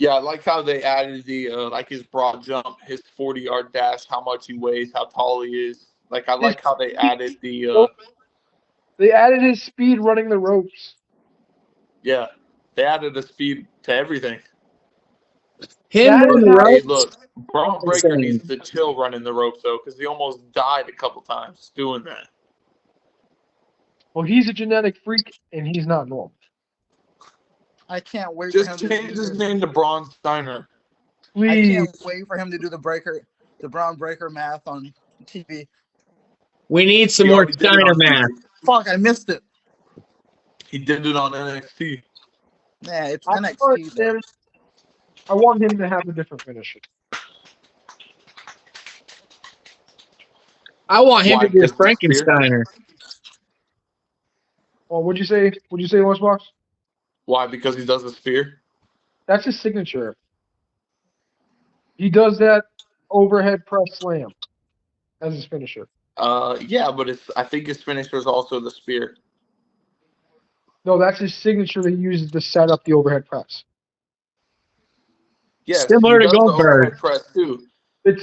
Yeah, I like how they added the like his broad jump, his 40-yard dash, how much he weighs, how tall he is. Like I like how they added the. They added his speed running the ropes. Yeah, they added the speed to everything. Him running the ropes. Hey, look, Braun Breaker needs to chill running the ropes though, because he almost died a couple times doing that. Well, he's a genetic freak, and he's not normal. I can't wait Just for him to change his name to Braun Steiner. Please. I can't wait for him to do the Braun Breaker math on TV. We need some more Steiner math. Fuck, I missed it. He did it on NXT. Yeah, it's NXT. I want him to have a different finisher. I want him to be a Frankensteiner. Well, what'd you say? What'd you say, Lunchbox? Why? Because he does a spear? That's his signature. He does that overhead press slam as his finisher. Yeah, but I think his finisher is also the spear. No, that's his signature that he uses to set up the overhead press. Yes, similar to Goldberg. Press too.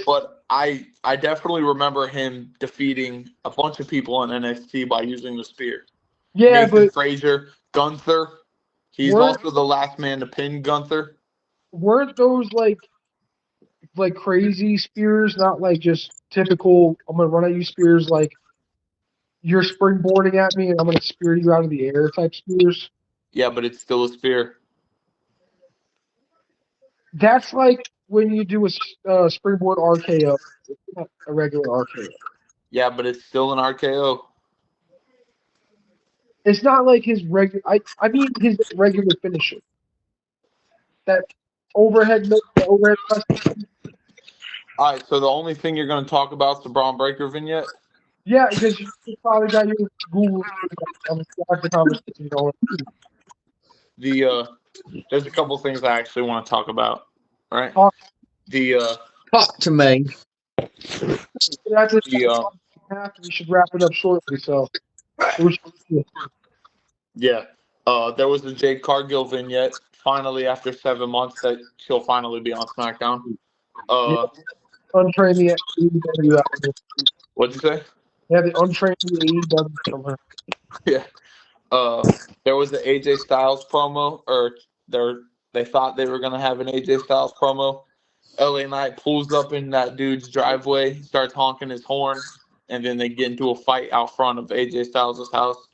But I definitely remember him defeating a bunch of people on NXT by using the spear. Yeah, Nathan but Frazier, Gunther. He's also the last man to pin Gunther. Weren't those like crazy spears, not like just typical I'm gonna run at you spears, like you're springboarding at me and I'm gonna spear you out of the air type spears? Yeah, but it's still a spear. That's like when you do a springboard RKO. It's not a regular RKO. Yeah, but it's still an RKO. It's not like his regular. I mean his regular finisher. That overhead press. All right, so the only thing you're going to talk about is the Braun Breaker vignette? Yeah, because you probably got your Google the conversation going. There's a couple things I actually want to talk about. All right. Talk to me. We should wrap it up shortly. So. Yeah. There was the Jade Cargill vignette. Finally, after 7 months, that she'll finally be on SmackDown. Untrain the AEW. What'd you say? Yeah, the untrained AEW from her. Yeah. There was the AJ Styles promo, or they thought they were gonna have an AJ Styles promo. LA Knight pulls up in that dude's driveway, starts honking his horn, and then they get into a fight out front of AJ Styles' house.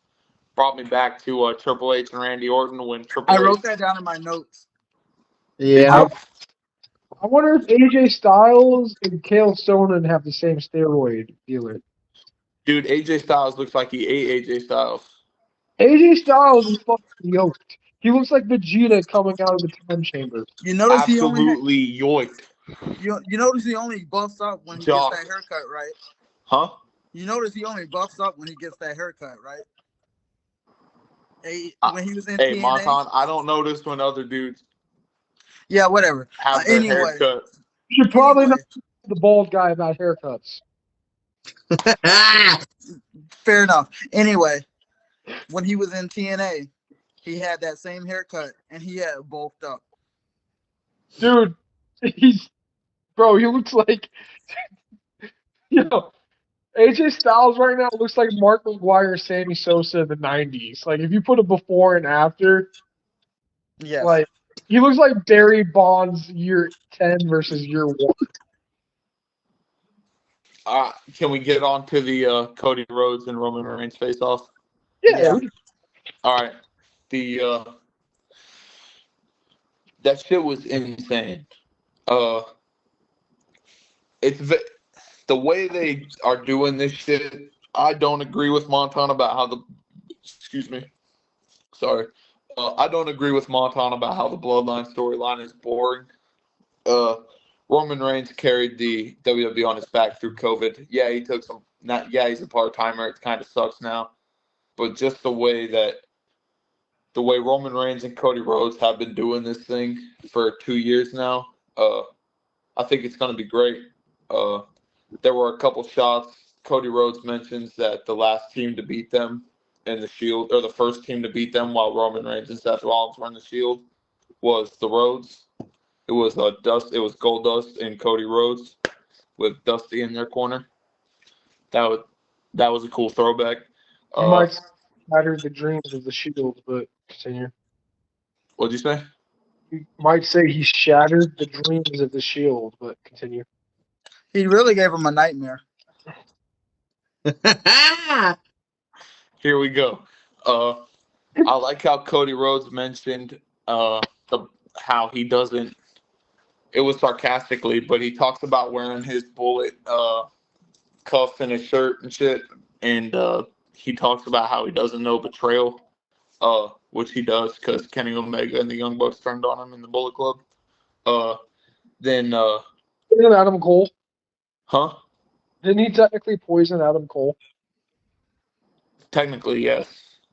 Brought me back to Triple H and Randy Orton when Triple H. I wrote that down in my notes. Yeah. I wonder if AJ Styles and Kale Sonnen have the same steroid dealer. Dude, AJ Styles looks like he ate AJ Styles. AJ Styles is fucking yoked. He looks like Vegeta coming out of the time chamber. You notice absolutely yoked. You notice he only buffs up when he gets that haircut, right? Huh? You notice he only buffs up when he gets that haircut, right? When he was in TNA. Monton, I don't notice when other dudes. Yeah, whatever. Have their haircut. You should probably not the bald guy about haircuts. Fair enough. Anyway, when he was in TNA, he had that same haircut and he had bulked up. Dude, he looks like AJ Styles right now looks like Mark McGuire, Sammy Sosa in the 90s. Like if you put a before and after, like he looks like Barry Bonds year 10 versus year 1. Can we get on to the Cody Rhodes and Roman Reigns face-off? Yeah. All right. That shit was insane. It's the way they are doing this shit. I don't agree with Monton about how I don't agree with Monton about how the Bloodline storyline is boring. Roman Reigns carried the WWE on his back through COVID. Yeah, he took some. He's a part-timer. It kind of sucks now, but just the way Roman Reigns and Cody Rhodes have been doing this thing for 2 years now, I think it's going to be great. There were a couple shots. Cody Rhodes mentions that the last team to beat them in the Shield, or the first team to beat them while Roman Reigns and Seth Rollins were in the Shield, was the Rhodes. It was Dust. It was Goldust and Cody Rhodes with Dusty in their corner. That was a cool throwback. You might shatter the dreams of the Shield, but continue. What'd you say? You might say he shattered the dreams of the Shield, but continue. He really gave him a nightmare. Here we go. I like how Cody Rhodes mentioned how he doesn't. It was sarcastically, but he talks about wearing his bullet cuff in his shirt and shit, and he talks about how he doesn't know betrayal, which he does because Kenny Omega and the Young Bucks turned on him in the Bullet Club. Then Poison Adam Cole. Huh? Didn't he technically poison Adam Cole? Technically, yes.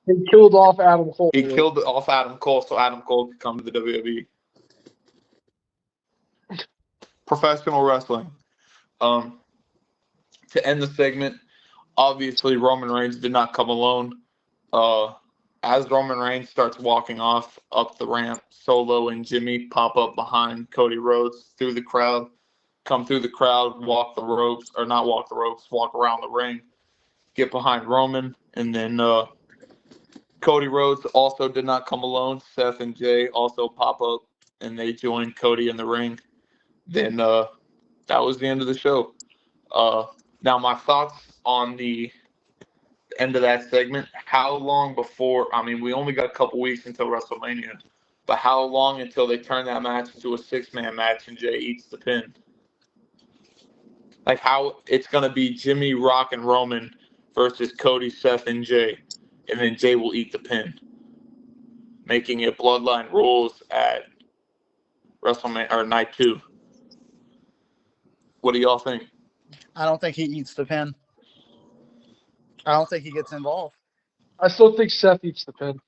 He killed off Adam Cole. He killed off Adam Cole so Adam Cole could come to the WWE. Professional wrestling. To end the segment, obviously Roman Reigns did not come alone. As Roman Reigns starts walking off up the ramp, Solo and Jimmy pop up behind Cody Rhodes through the crowd, come through the crowd, walk around the ring, get behind Roman, and then Cody Rhodes also did not come alone. Seth and Jay also pop up, and they join Cody in the ring. Then that was the end of the show. Now, my thoughts on the end of that segment, how long before, I mean, we only got a couple weeks until WrestleMania, but how long until they turn that match into a 6-man match and Jay eats the pin? Like how it's going to be Jimmy, Rock, and Roman versus Cody, Seth, and Jay, and then Jay will eat the pin, making it Bloodline Rules at WrestleMania or Night 2. What do y'all think? I don't think he eats the pin. I don't think he gets involved. I still think Seth eats the pin.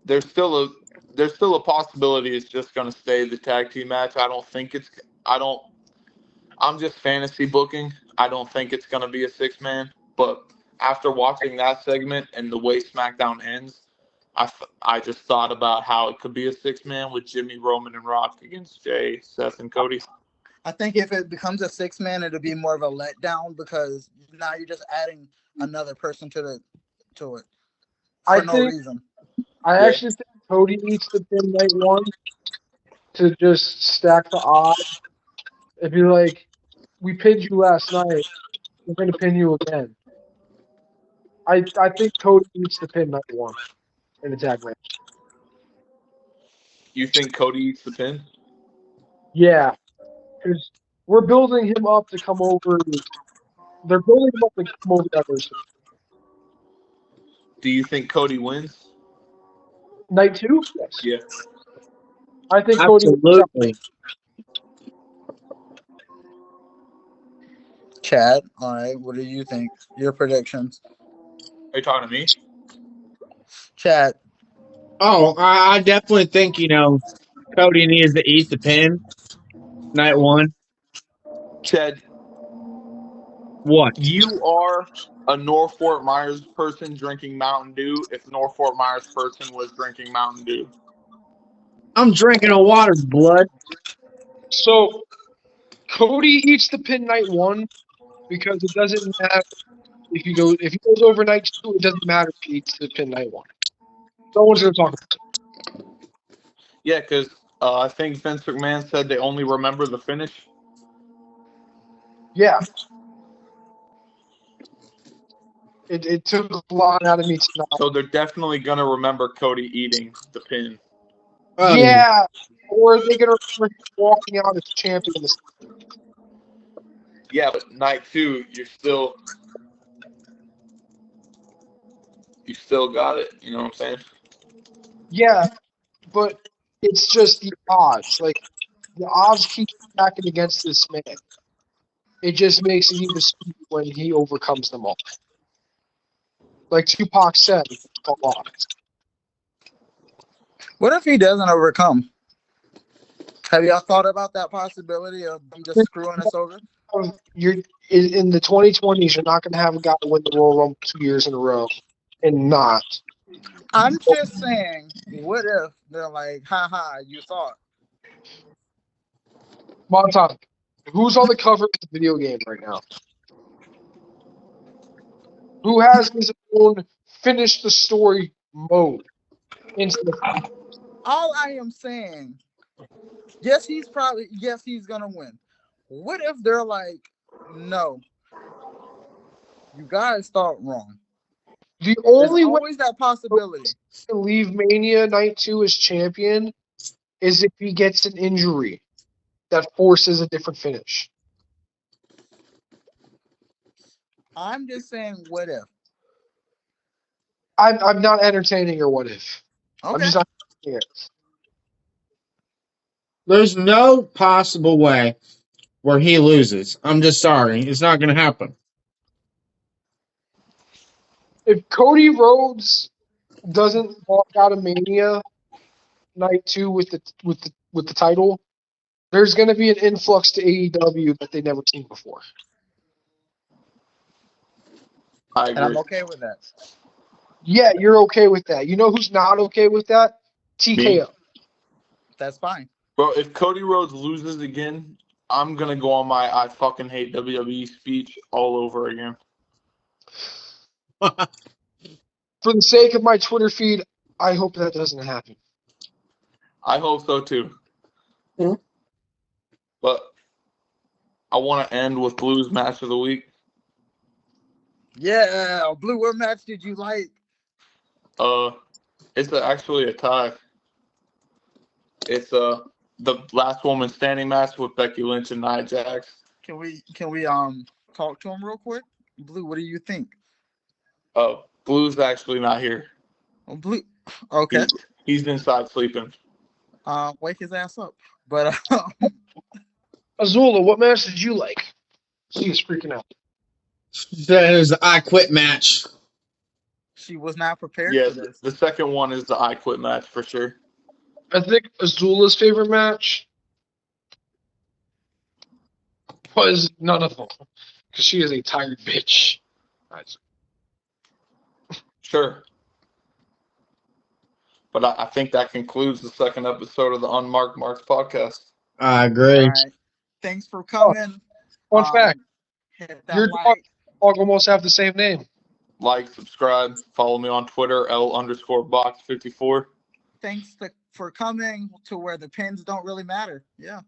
There's still a possibility it's just going to stay the tag team match. I'm just fantasy booking. I don't think it's going to be a 6-man, but after watching that segment and the way SmackDown ends, I just thought about how it could be a 6-man with Jimmy, Roman, and Rock against Jay, Seth, and Cody. I think if it becomes a 6-man, it'll be more of a letdown because now you're just adding another person to it for no reason. I actually think Cody eats the pin night 1 to just stack the odds. It'd be like, we pinned you last night, we're going to pin you again. I think Cody eats the pin night 1 in the tag match. You think Cody eats the pin? Yeah. Because we're building him up to come over. They're building him up to come over to others. Do you think Cody wins? Night 2? Yes. Yeah. I think absolutely. Chad, all right, what do you think? Your predictions. Are you talking to me? Chad. Oh, I definitely think, Cody needs to eat the pin. Night 1. Chad. What? You are a North Fort Myers person drinking Mountain Dew if North Fort Myers person was drinking Mountain Dew. I'm drinking a water, blood. So, Cody eats the pin night 1 because it doesn't matter if he goes over night 2. It doesn't matter if he eats the pin night 1. No one's going to talk about it. Yeah, because I think Vince McMahon said they only remember the finish. Yeah. It took a lot out of me tonight. So they're definitely going to remember Cody eating the pin. Yeah. Or are they going to remember walking out as champion? Yeah, but night 2, you still got it. You know what I'm saying? Yeah, but it's just the odds. Like, the odds keep stacking against this man. It just makes it even sweeter when he overcomes them all. Like Tupac said, it's all odds. What if he doesn't overcome? Have y'all thought about that possibility of them just screwing us over? You're in the 2020s. You're not going to have a guy win the Royal Rumble 2 years in a row and not. I'm just saying, what if they're like, haha, you thought? Montauk, who's on the cover of the video game right now? Who has his own finish the story mode? All I am saying, yes, he's gonna win. What if they're like, no, you guys thought wrong? The only way always that possibility to leave Mania Night 2 as champion is if he gets an injury that forces a different finish. I'm just saying, what if? I'm not entertaining your what if. Okay. I'm just not entertaining it. There's no possible way where he loses. I'm just sorry. It's not going to happen. If Cody Rhodes doesn't walk out of Mania Night 2 with the title, there's going to be an influx to AEW that they've never seen before. I agree. And I'm okay with that. Yeah, you're okay with that. You know who's not okay with that? TKO. Me. That's fine. Bro, if Cody Rhodes loses again, I'm going to go on my I fucking hate WWE speech all over again. For the sake of my Twitter feed, I hope that doesn't happen. I hope so too. Mm-hmm. But I want to end with Blue's match of the week. Yeah, Blue, what match did you like? It's actually a tie. It's the last woman standing match with Becky Lynch and Nia Jax. Can we talk to him real quick? Blue, what do you think? Blue's actually not here. Oh, Blue. Okay. He's inside sleeping. Wake his ass up. But Azula, what match did you like? She is freaking out. That is the I Quit match. She was not prepared Yeah, for this. the second one is the I Quit match for sure. I think Azula's favorite match was none of them, because she is a tired bitch. Sure. But I think that concludes the second episode of the Unmarked Marks podcast. I agree. All right. Thanks for coming. Fun fact. Hit that Your like. dog almost have the same name. Like, subscribe, follow me on Twitter, L_box54. Thanks for coming to where the pins don't really matter. Yeah.